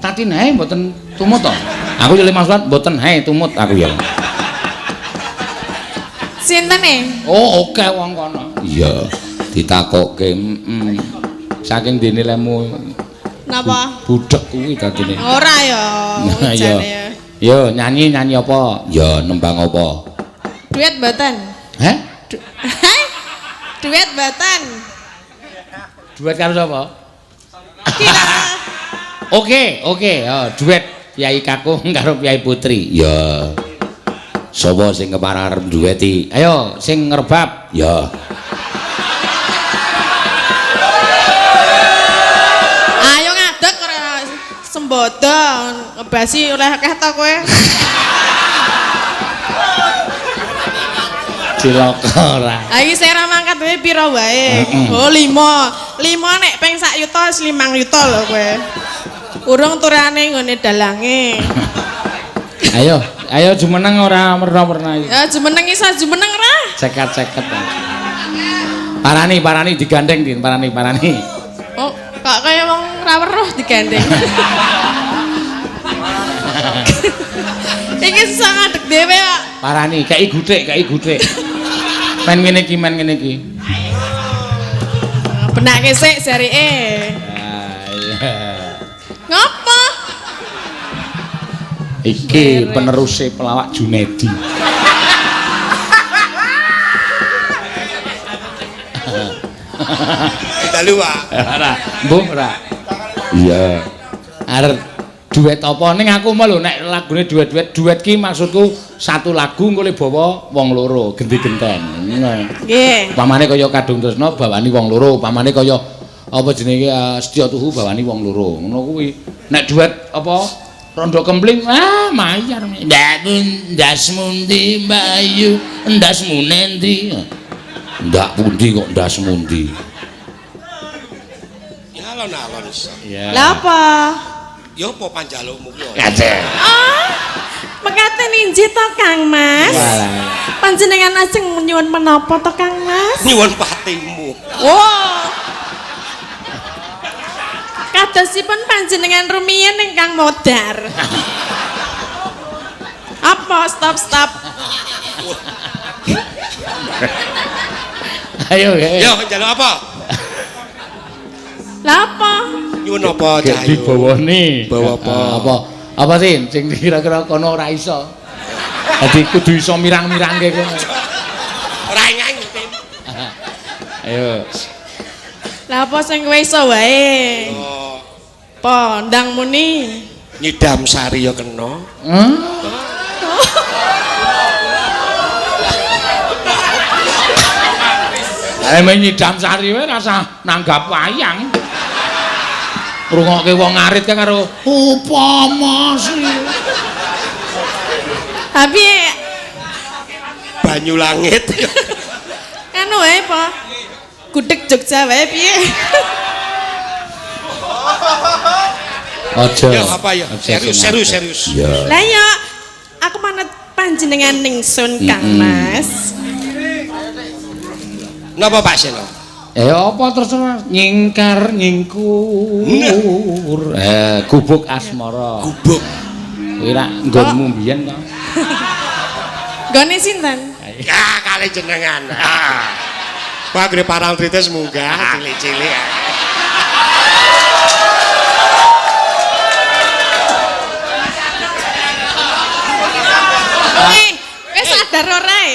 Tatin hae mboten tumut to. Aku yo maksud mboten hae tumut aku ya. Sinten e? Oh, oke wong kono. Iya, ditakokke. Saking dene lemu Napa? budhek kuwi dadine. Ora ya. Nah, iya. Yo nyanyi apa? Ya nembang apa? Duet mboten. Hah? Duet mboten. Duet karo sapa? Kira. Oke. Oh, duet Kyai Kakung karo Kyai Putri. Ya. Sapa sing kepareng dueti? Ayo sing ngerbab. Ya. Ayo ngadeg ora sembodo ngebasi oleh akeh to kowe. Cilaka ora. Ha iki sing ra mangkat wae pira wae? Oh 5. 5 nek ping sak yuta wis 5 yuta lho kowe. Urung turane nggone dalange. Ayo jumeneng ora merna-merna iki. Ya jumeneng iso jumeneng ora? Ceket-ceket. Parani digandeng Din, parani. Oh, kok kaya wong ra weruh digandeng. Iki susah ngadeg dhewe kok. Parani, kei guthik. Men ngene iki. Benake sik jarike. Ngopo? Iki peneruse pelawak Junedi. Dalu Pak. Ora, mbuh ora. Iya. Arep duet apa ning aku mah lho nek lagune duet ki maksudku satu lagu engko le bawa wong loro gendi-genten. Nggih. Upamane kaya Kadung Tresna bawani wong loro, upamane kaya apa jenenge Setya Tuhu bawani wong loro. Ngono kuwi. Nek duet apa Rondo Kempling mayar. Ndas mundi Bayu, ndasmu nendi? Ndak pundi kok ndasmu ndi? Alon-alon iso. Lah apa? Ya apa panjalukmu ki? Kacek. Mekaten injih to Kang Mas. Panjenengan ajeng nyuwun menapa to Kang Mas? Nyuwun patimu. Oh. Kadosipun panjenengan rumiyin ingkang modar. Apa stop. Ayo. Ya njaluk apa? Lah apa? Nyuwun apa Cahyo? Dibawane. Bawa apa? Apa sih sing kira-kira kono ora iso. Dadi kudu iso mirang-mirangke kono. Ora nyanyi. Ayo. Lah apa sing kowe iso wae? Oh, Apa ndang muni? Nyidam sari ya kena. Nyidam sari wae rasa nanggap wayang. Rungokke wong arit kan karo upama sri. Tapi Banyu langit. anu wae apa? Gudeg Jogja wae piye? Aja. Ya apa ya? Serius. Lah ya aku manut panjenengan ningsun Kang Mas. Napa Pak Seno? Apa terserah nyingkar nyingkur. Gubuk asmara. Gubuk. Kuwi ra nggonmu mbiyen to. Gone sinten? Ya kali jenengan. Pak gede parang tritis munggah cilik-cilik. Wis sadar ora e?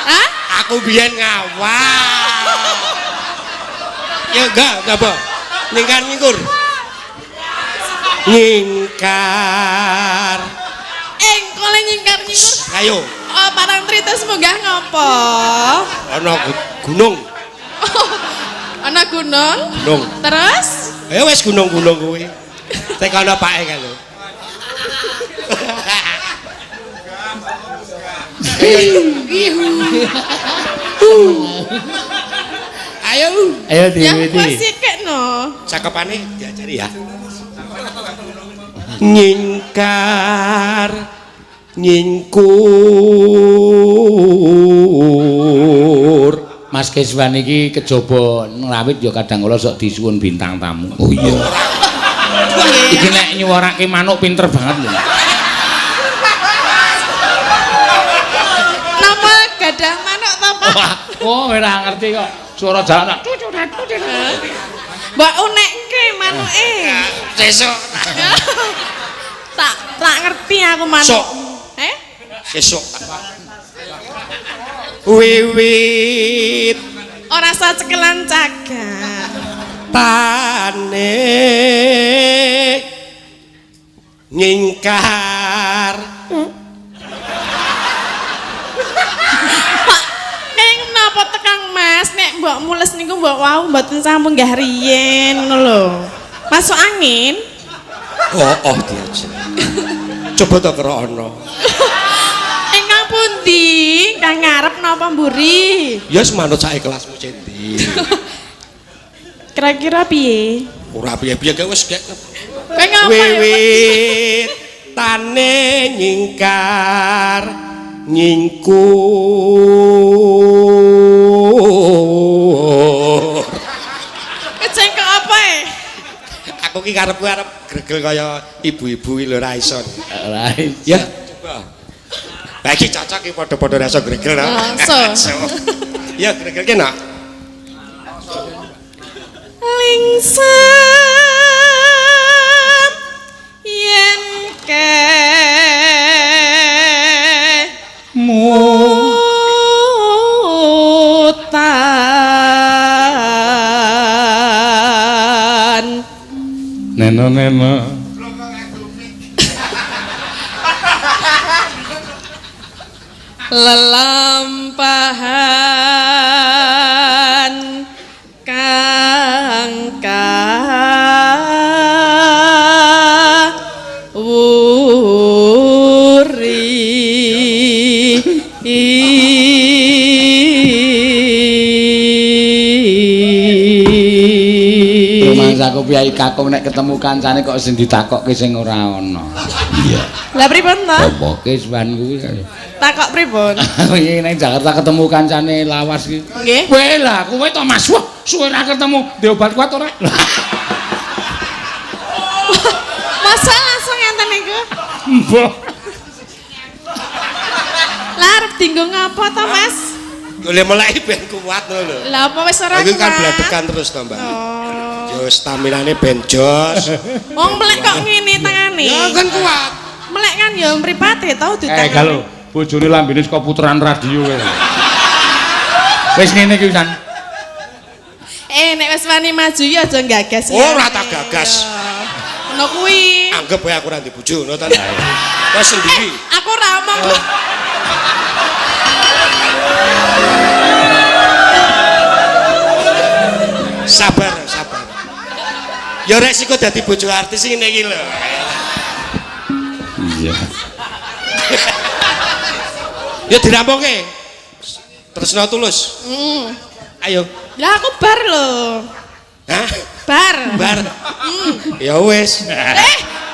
Hah? Aku biyen ngawal. Ya enggak apa? Nyingkar. Engko le nyingkar. Ayo, Oh, Parangtritis munggah ngopo? Ana gunung. Ana gunung? Gunung. Terus? Ya wis gunung-gunung kuwi. Tekono pake kan lho. Ayo. Ayo Ya diwiti. wis sikekno. Cakepane diajari ya. Nyingkar nyingkur. Mas Keswan iki kejaba ngrawit ya kadang kala sok disuwun bintang tamu. Oh iya. Iki nek nyuwarake manuk pinter banget lho. Napa gadah manuk to, Pak? Oh, ora ngerti kok. Suara jalan. Mbok unekke manuke. Sesuk. Tak ngerti aku manuk. Sok. Sesuk. Wiwit Ora sacekelan cagak. tane nyingkar. Ning napa tekang Mas nek mbok mules niku mbok wau mboten sampun nggah riyen ngono lho. Masuk angin. Oh diajak. Coba to krono. Ingkang pundi? Kang ngarep napa mburi? Ya semanut sak kelasmu cendi. Kira-kira piye? Ora piye-piye gak wis gak. Kowe ngapa ya? Wiwit tane nyingkar nyingkur. Kecengkok apa e? Aku ki karepku arep gregel kaya ibu-ibu iki lho ra iso. Ora. Ya, coba. Lah iki cocok iki padha-padha rasa gregel to. Langsung. Ya gregel ki nak. Lingsem yen ke mutan Neno. lelampahan kang wuri Rumangsaku piyai kakung nek ketemu kancane kok sing ditakokke sing ora ana. Iya. lah pripun to? Apa Keswan kuwi? Takok pripun? Iki ning Jakarta ketemu kancane lawas iki. Nggih. Kowe lah, kowe to Mas. Wah, suwe ra ketemu. Di obat kuat ora? Masa langsung ngenten niku? Mbah. Lah arep dinggo ngapa to, Mas? Golek mulai ben kuat ngono lho. Lah apa wis ora Aku kan kuat? bladekan terus to, Mbak. Oh. Yo staminane ben jos. Wong melek kok ngene tangane. Ya kan kuat. Melek kan ya mripate to ditangane. Kalau bojone lambene saka puteran radio kowe. Wis ngene iki pisan. Nek wis wani maju ya aja gagas. Ora tak gagas. Ngono kuwi. Anggap wae aku ora ndek bojo ngono ta. Wes sendiri. Aku ora omong kok. Sabar. Ya resiko dadi bojo artis ngene iki lho. Iya. Ya dirampunge. Tresno tulus. Ayo. Lah aku bar lho. Hah? Bar. Bar. Ya wis.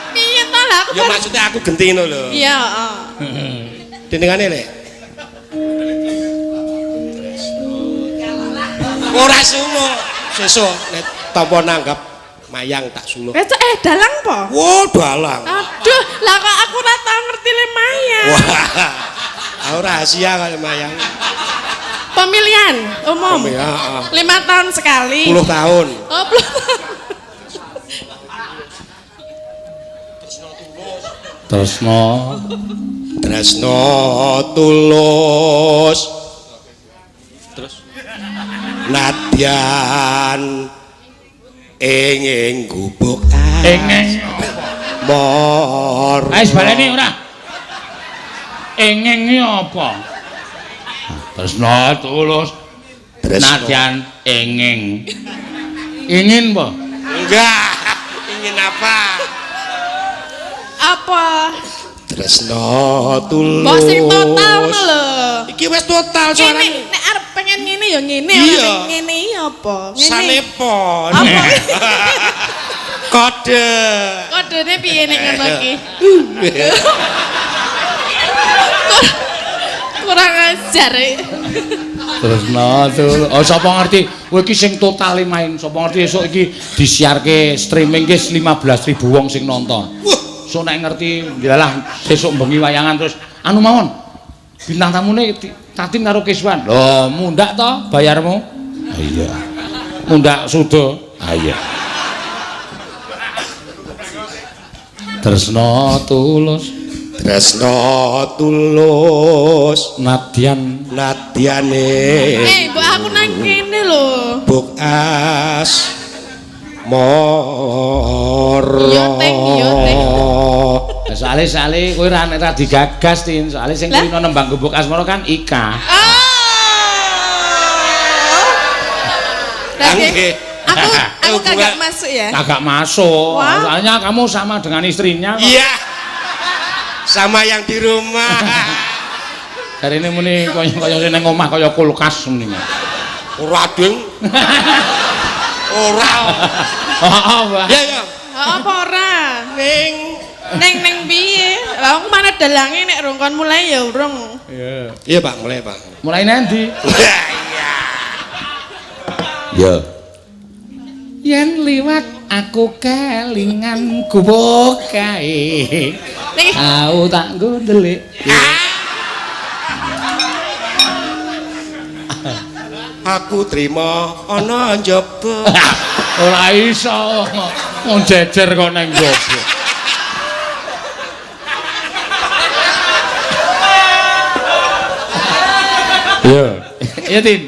Piye to lah aku Ya bar. maksudnya aku gentino lho. Iya, heeh. Dendengane lek. Ora sumo. Sesuk nek tampa nanggap mayang tak suluk. Dalang po? Wo dalang. Aduh, lah kok aku ora tau ngerti le mayang. Wah. Aku rahasia kali mayang. Pemilihan umum. Ya, heeh. 5 tahun sekali. 10 tahun. Oh, 10 tahun. Tresno Tulus. Terus nadyan ing gubuk Engeng. mor. Wis baleni ora. Enging iki apa? Tresna tulus. Nadyan enging. Ingin apa? Enggak. Ingin apa? Apa? Tresno tulus. Mbok sing total ngono lho. Iki wis total Ngene suarane. nek arep pengen ngene ya ngene, Iya. ora ngene iki apa? Ngene. Sanepon. Apa? Kode. Kodene piye nek ngono iki? Kurang ajar. Tresna tulus. Oh sapa ngerti kowe iki sing totale main. Sapa ngerti esuk iki disiarke streaming ki 15.000 wong sing nonton. So nek ngerti yalah sesuk bengi wayangan terus anu mawon. Bintang tamune Tatin karo Kiswan. Lho, mundak to bayarmu? Ah iya. Mundak sudo. Ah iya. Tresna tulus. Tresno tulus. Nadyane. Mbok aku nang kene lho. Buk as moro. Iya, Teng, iya, Teng. Soale kowe ra digagas tin, soale sing kulino nembang gubuk asmara kan Ika. Nggih. Aku kagak masuk ya. Kagak masuk. Wah. Soalnya kamu sama dengan istrinya kok. Iya. Sama yang di rumah. Dari ini muni kaya nang omah kaya kulkas muni. Ora ding. Ora. Heeh, Mbak. Ya ya. Apa ora? Neng piye? Lah aku mana dalange nek rongkon mulai ya urung. Iya. Iya, Pak, mulai, Pak. Mulai nanti. Iya. Ya. Yen liwat aku kelingan gubuk kae. Niki Aku tak nggo ndelik. Aku terima ana njaba. Ora iso. Wong jejer kok nang njaba. Iya. Iya, Tin.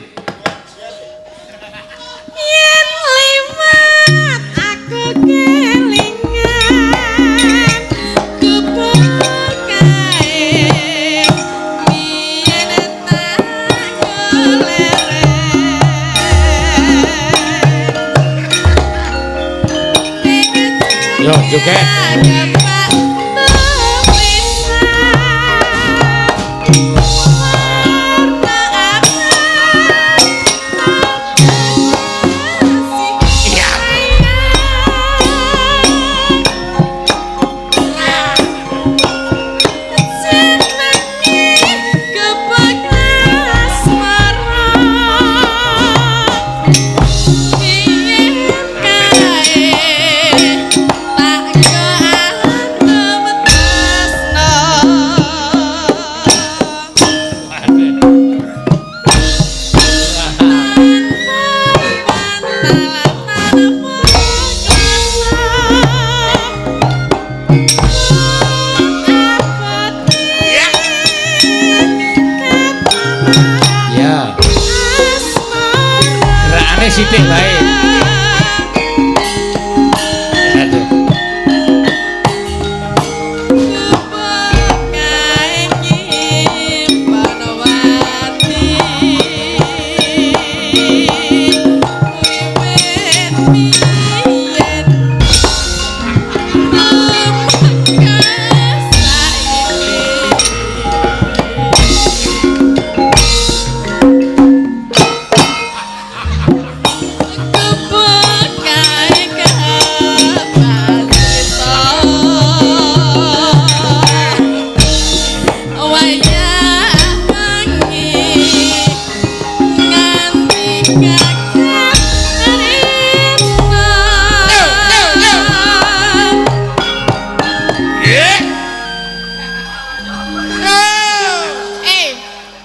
yen liwat aku kelingan gubuk kae biyen tak golek. Yo, joget. Ya. Gerakane sithik bae. Aduh.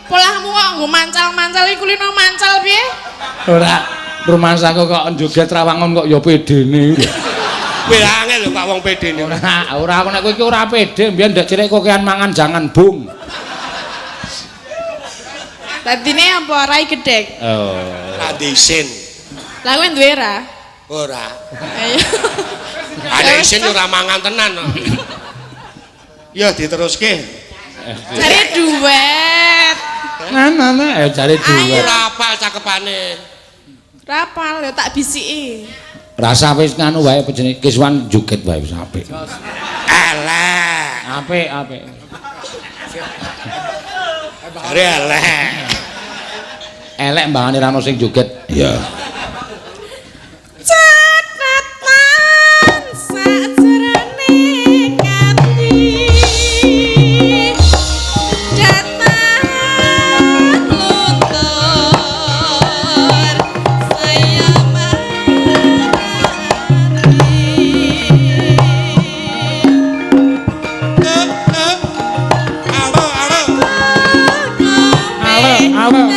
Polahmu kok nggo mancal-mancal iku lino mancal piye? Ora rumahsaku kok joget Rawangun kok ya pedene. Kowe angel lho Pak wong pedene. Ora aku nek kowe iki ora pede, mbiyen ndak cilik kokean mangan jangan bung. Dadine apa rai gedhek? Oh. Ra disin. Lah kowe duwe ra? Ora. Ayo. Ada isin ora mangan tenan. Ya diteruske. Cari duet. Nah, ayo cari duit. Ora apal cakepane. Rapal ya tak bisiki. Rasa wis nganu wae jenenge Kiswan joget wae wis apik. Elek. Apik. Are elek. Elek mbangane ra ono sing joget. Ya. Catatan sajroning ati. Datang luntur saya Halo.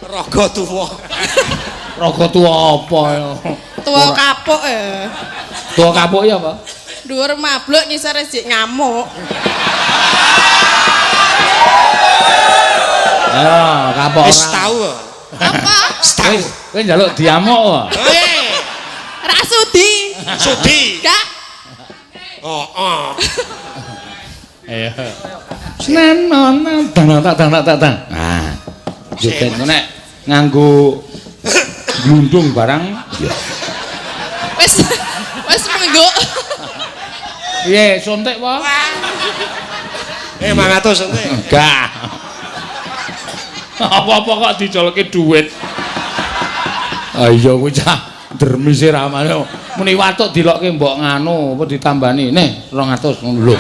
Raga tuwa. Raga tuwa apa ya? Tuwa kapuk ya. Tuwa kapuk ya apa? Dhuwur mabluk ngisor sik ngamuk. Ya, kapuk ora. Wis tau. Apa? Wis, kowe njaluk diamuk wae. Ra sudi. Sudi. Gak. Oh. Iya. Senen tang. Nah. Joget ku nek nganggo glundung barang ya. Wis mengguk. Piye, suntik apa? 500 ente. Enggak. Apa-apa kok dicolke dhuwit. Ah iya kuwi cah dermis ramane. Muni watuk dilokke mbok nganu apa ditambani. Nih 200 ngono lho.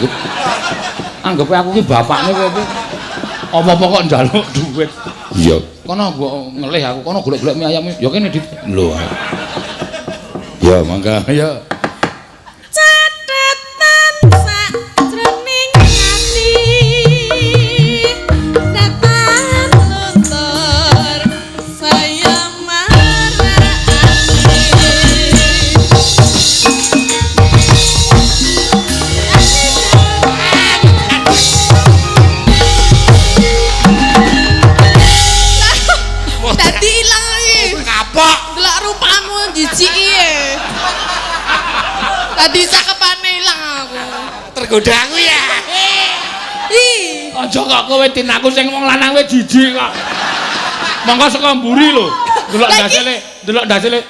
Anggepe aku ki bapakne kowe. Apa-apa kok njaluk dhuwit. Iya. Kono mbok ngelih aku, kono golek-golek mie ayam. Ya kene di Lho. Ya mangga. ya. Catatan sajroning ati. Datang luntur saya Dadi ilang iki. Kapok. Delok rupamu jijiki e. Tadi cakepane ilang aku. Tergoda aku ya. Ih, Aja kok kowe tinaku sing wong lanang kowe jijik kok. Monggo saka mburi lho. Delok ndasile.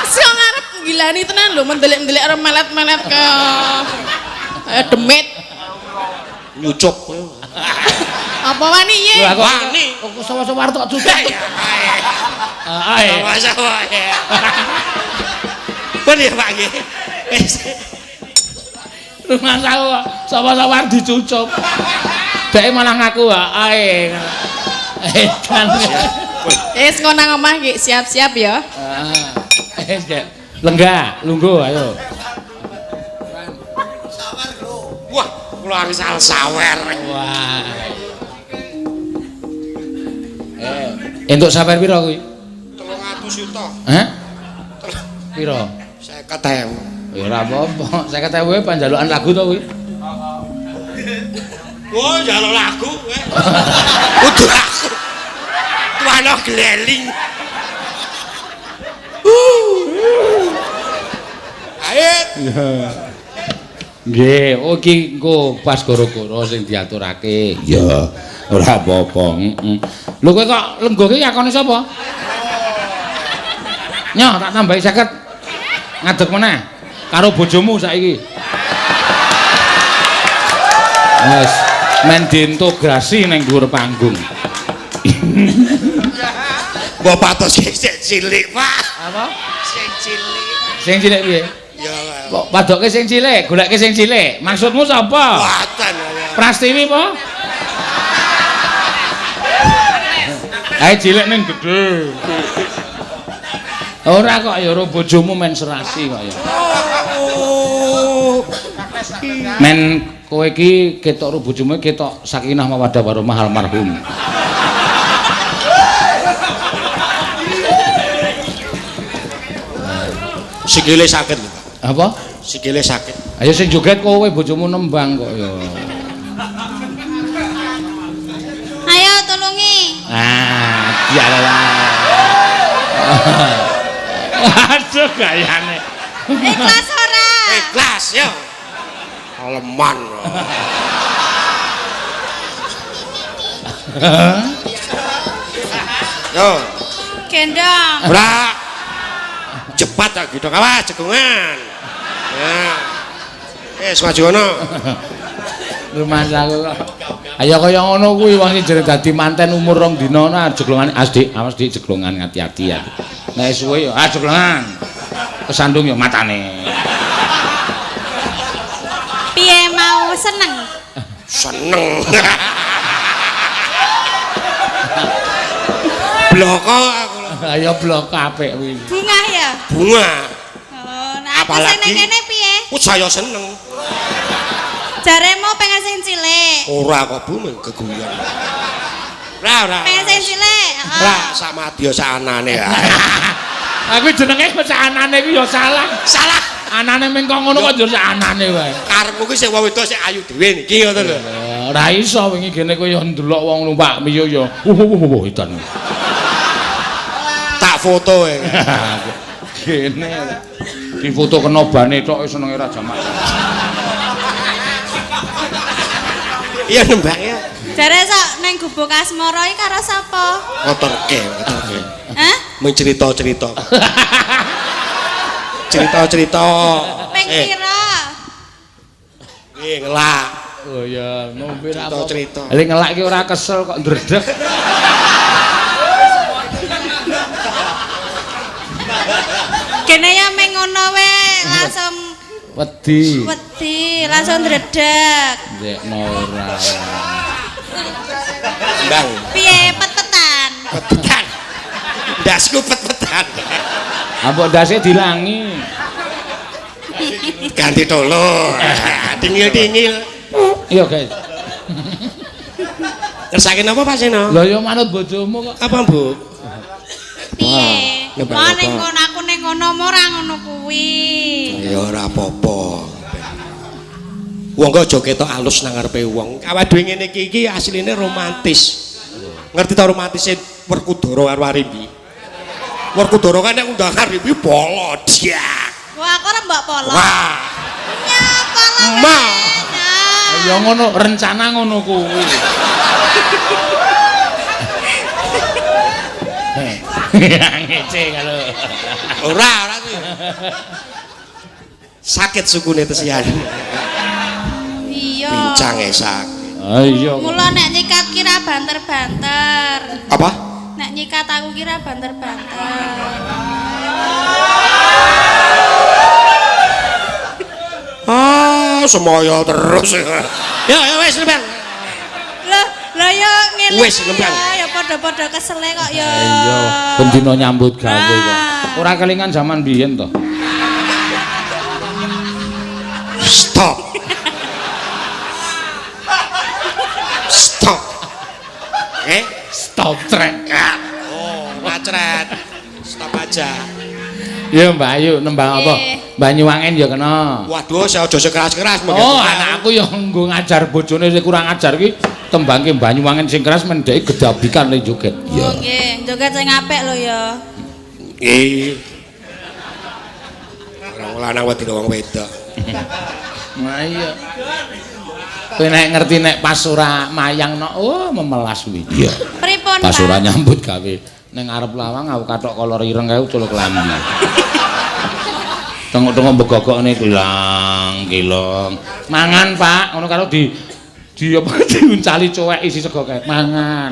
Sing ngarep gilani tenan lho mendelik-mendelik arep melet-melet ke demit. Nyucup. Apa wani ye? Wani. Kok sawa-sawa tok cucuk. Ae. Sama-sama ya. Bener Pak nggih. Rumah sawa-sawa dicucup. Dek malah ngaku ae. Edan. Wis ngono nang omah nggih siap-siap ya. Dek. Lenggah, lungguh ayo. Wah, kula angsal sawer. Wah. Entuk sawer pira kuwi? 300 juta. Hah? Pira? 50.000. Ya ora apa-apa. 50.000 panjalukan lagu to kuwi. Wah, njaluk lagu kowe. Kudu aku. Tuano gleling. Ayo. Nggih, iki engko pas gara-gara sing diaturake. Ya, ora apa-apa. Lho kowe kok lenggo ki yakone sapa? Nyoh, tak tambahi 50. Ngadeg meneh karo bojomu saiki. Wes, men diintegrasi ning dhuwur panggung. Mbok patos sik cilik, Pak. Apa? Sing cilik. Sing cilik piye? Ya. Kok padoke sing cilik, goleke sing cilik. Maksudmu sapa? Watan. Prastiwi apa? Ae cilik ning gedhe. Ora kok ya ora bojomu men serasi kok ya. Men kowe iki ketok ro bojomu ketok sakinah mawaddah warahmah almarhum. Sikile sakit lho, Pak. Apa? Sikile sakit. Ayo sing joget kowe bojomu nembang kok ya. Ayo tulungi. Dialah. Aduh gayane. Ikhlas ora? Ikhlas ya. Aleman. Yo, Gendong. ora. Cepat tak gitu, awas cekungan. Ya. Maju ono. Rumah aku kok. Ayo kaya ngono kuwi wong sing jere dadi manten umur 2 dina nah jeglongan Asdik, awas Dik jeglongan ngati-ati ya. Nek suwe ya jeglongan. Kesandung ya matane. Piye mau seneng? Seneng. Bloko aku. Ayo blok apik kuwi. Bunga ya? Bunga. Oh, nah aku sing Apalagi- nang kene piye? Saya seneng. Jaremu pengen sing cilik. Ora kok Bu men keguyon. Ora. Pengen sing cilik. Heeh. Ora sama dia sanane. Aku jenenge kok anane kuwi ya salah. Salah. Anane ming kok ngono kok yo anane wae. Karepmu ki sing wong wedok sing ayu dhewe niki ngoten lho. Ora iso wingi gene kowe yo ndelok wong numpak miyo yo. Edan. Tak foto e. Gene. Di foto kenobane tok senenge ra jamak. Iya nembang ya. Jare sok ning gubuk asmara iki karo sapa? Motorke. Hah? Mung cerita-cerita. Cerita-cerita. Ping pira? Ngelak. Oh ya, ngombe ra apa. Cerita. Lek ngelak ki ora kesel kok ndredeg. Kene ya meng ngono we, langsung Wedi. langsung ndredeg. Ndekno ora. Bang. Piye pet-petan? Petan. Ndasku pet-petan. Apa ndase dilangi? Ganti tolo. Tingil-tingil. Iya, guys. Ngersake napa Pak Seno? Lho ya manut bojomu kok. Apa, Bu? Piye? ngebang Mau apa? ning ngono aku ning ngono ora ngono kuwi. Ya ora apa-apa. Wong kok aja ketok alus nang ngarepe wong. Awake dhewe ngene iki asline romantis. Ngerti ta romantise Werkudara karo Arimbi? Werkudara kan nek undang Arimbi polo diak. Wah, aku ora mbok polo. Wah, Ya, polo. Ma. Ya ngono, rencana ngono kuwi. Ngece kalau. Ora sih. Sakit sukune tesian. Iya. Pincang sakit. Ah iya. Mula nek nyikat kira banter-banter. Apa? Nek nyikat aku kira banter-banter. Semoyo terus. Ya wis Lembang. Lah ya ngene. Wis, Lembang. Ya padha-padha kesele kok ya. Iya, ben dina nyambut gawe kok. Ora kelingan zaman biyen to. Stop. Stop. Stop track. Oh, macret. Stop aja. Ya Mbak Ayu nembang apa? Banyuwangen ya kena. Waduh, saya aja sekeras-keras Oh, anakku ya nggo ngajar bojone sing kurang ajar ki tembangke Banyuwangen sing keras mendheke gedabikan le joget. Iya. Nggih, joget sing apik lho ya. Nggih. Orang lanang wae wong wedok. Nah iya. Kowe nek ngerti nek pas ora mayang no, oh memelas kuwi. Iya. Pripun, Pas Pak? ora nyambut gawe ning arep lawang aku katok kolor ireng kae ucul klambi. Tengok-tengok begogokne kilang. Mangan, Pak. Ngono karo di apa diuncali cuwek isi sego kae. Mangan.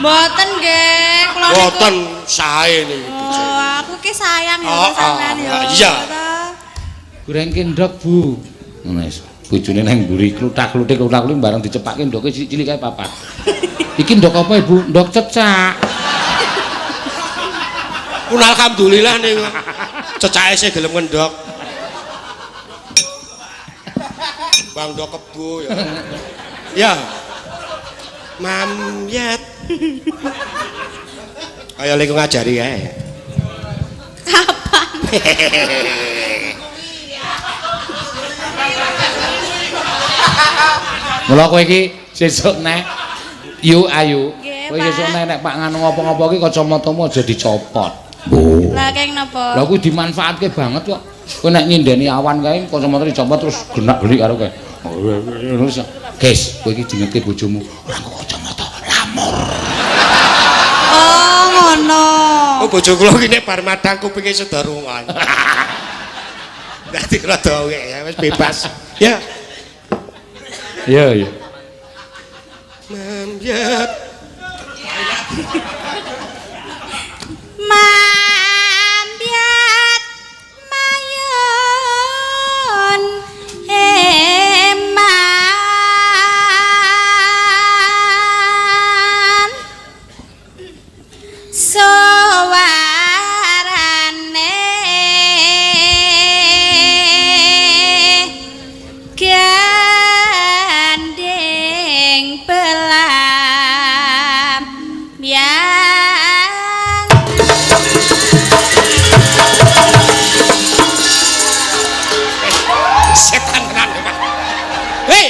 Mboten nggih, kula niku. Boten sae niki. Oh, aku ki sayang ya Oh, sampean ya. iya. Goreng kendhok, Bu. Ngono wis. Bojone nang mburi kluthak-kluthik bareng dicepake ndoke cilik kae papat. Iki ndok apa, Ibu? Ndok cecak. Pun alhamdulillah niku. Cecake sing gelem ngendhok. Bang ndok kebo ya. Ya. Mamyat. Ayo lek ngajari kae. Kapan? Mula kowe iki sesuk nek Ayu. Nggih, Kowe Pak. sesuk nek Pak nganu ngopo-ngopo iki kacamatamu aja dicopot. Lah keng napa? Lah kuwi dimanfaatke banget kok. Kowe nek nyindeni awan kae kacamata dicopot terus genak-gelik karo kowe. Guys, kowe iki dingerti bojomu. Ora kok kacamata lamur. Oh, ngono. Oh bojo kula iki nek bar madang kupinge sedarungan. Dadi rada ya wis bebas. Ya. Iya, iya. Mamyat. Mambiat mayon eman sowarane gandeng pelam yang Setan tenan Pak. Hei.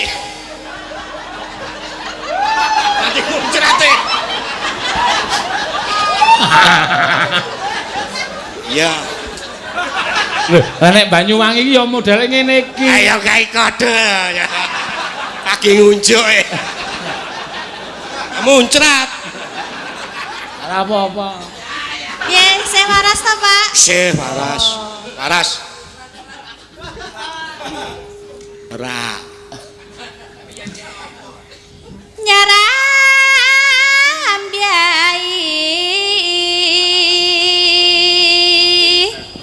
Nanti muncrate. Ya, Lho, lah nek Banyuwangi iki ya modele ngene iki. ayo gawe kode. Ya. Kaki ngunjuk muncrat. Ora apa-apa. ya saya waras ta Pak Syekh Waras. Waras. Ora. nyaram biai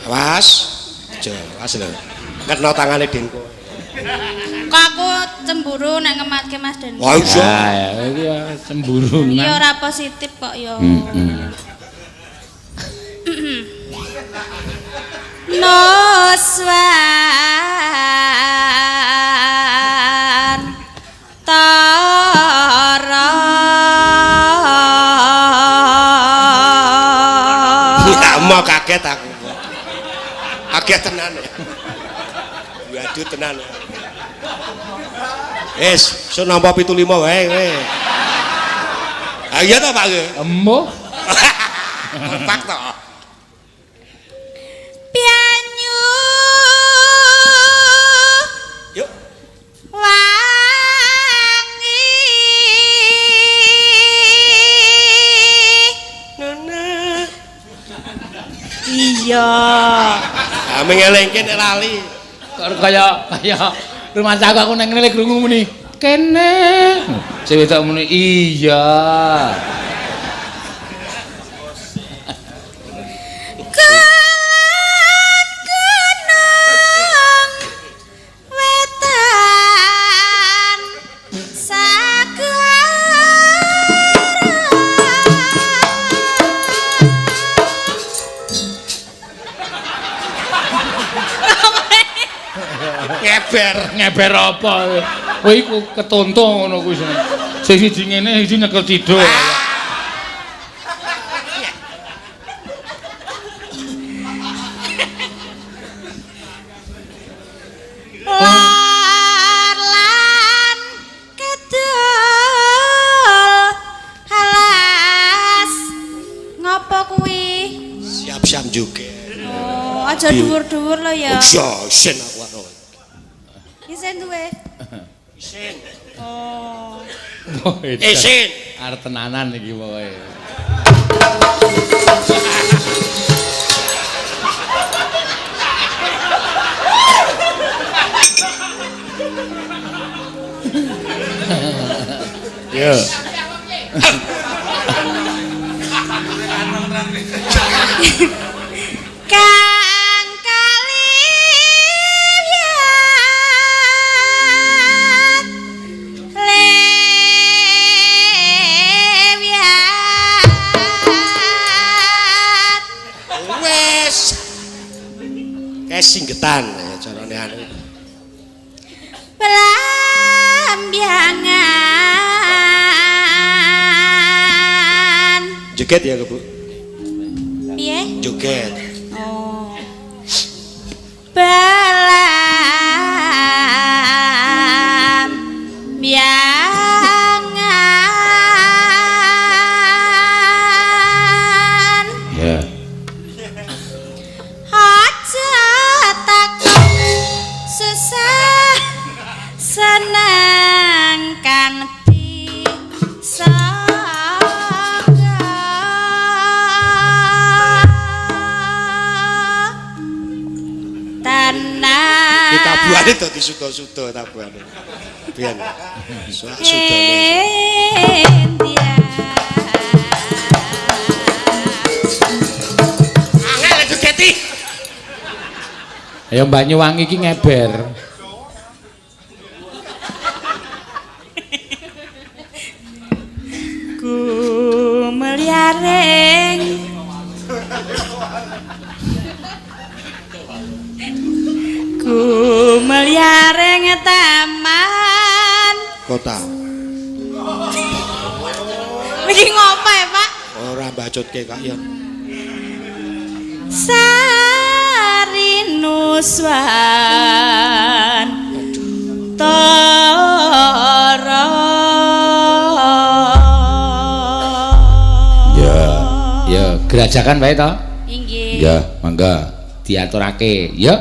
Awas. Aja, awas lho. Kena tangane Denko. kok aku cemburu nek ngematke Mas Den Wah, iso. Ah, ya iki ya semburunan. ya ora positif kok ya Noswan tara Ya mau kaget aku. Kaget tenan. Waduh tenan. Sok nampa 75 wae kowe. Ah iya ta Pak? Emoh. Kompak to. pianyu Yuk. wangi Nana. mengelengke nek lali. Kok kaya rumah cakok aku nang ngene krungu muni. Kene. Sing wedok muni iya. Ngeber apa? Kowe iku ketonto ngono kuwi. Sing siji ngene, siji nyekel ciduk. Lan kedul halas ngopo kuwi? Siap-siap juga. Oh, aja dhuwur-dhuwur lho ya. Sen aku anu. Isen duwe. Sen. Oh. Sen. Arep tenanan iki pokoke. Ya. Kang Kaliwiat Lewiat Wes. Kayak singgetan ya carane anu. Pelambiangan Joget ya, Bu. piye? Joget. Oh. Pelambiangan Ya. aja takon susah senang kang tanah Kita buane dadi suda-suda tabuhane. Biyen. Sudane. Angel jogeti. Ayo Banyuwangi iki ngeber. ku meliareng ku meliareng taman Kota. iki ngopo ya Pak? Ora bacotke Kak ya. Sarinuswan tara Ya, gerajakan wae to? inggih Ya, mangga diaturake. Ya.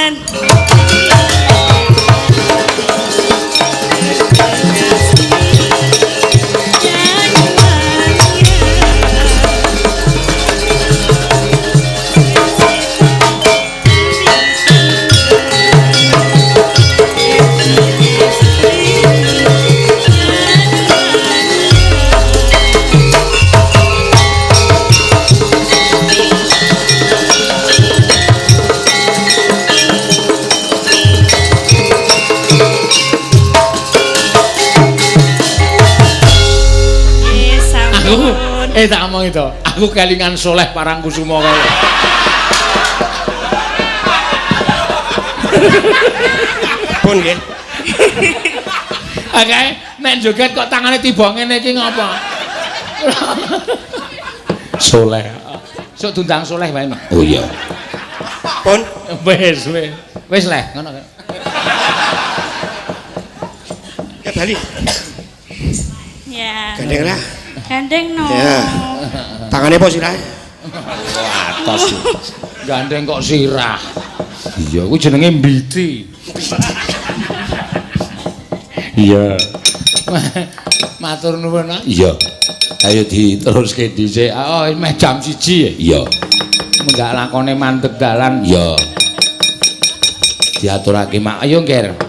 Jangan. Tak omong itu. Aku kelingan soleh Parangkusumo kaya. Pun nggih. Oke, nek joget kok tangane tiba ngene iki ngopo? Soleh. Sok tundang soleh wae, Mas. Oh iya. Pun Wis, wis. Wis leh, ngono. ya bali. Ya. Gandeng lah. Gandeng no. Ya. Tangannya apa sirah? Atas. Gandeng kok sirah. Iya, kuwi jenenge mbiti. Iya. Matur nuwun. Iya. Ayo diteruske Dhisik. Oh, meh jam 1 ya. Iya. Munggah lakone mandeg dalan. Iya. Diaturake mak. Ayo, Nger.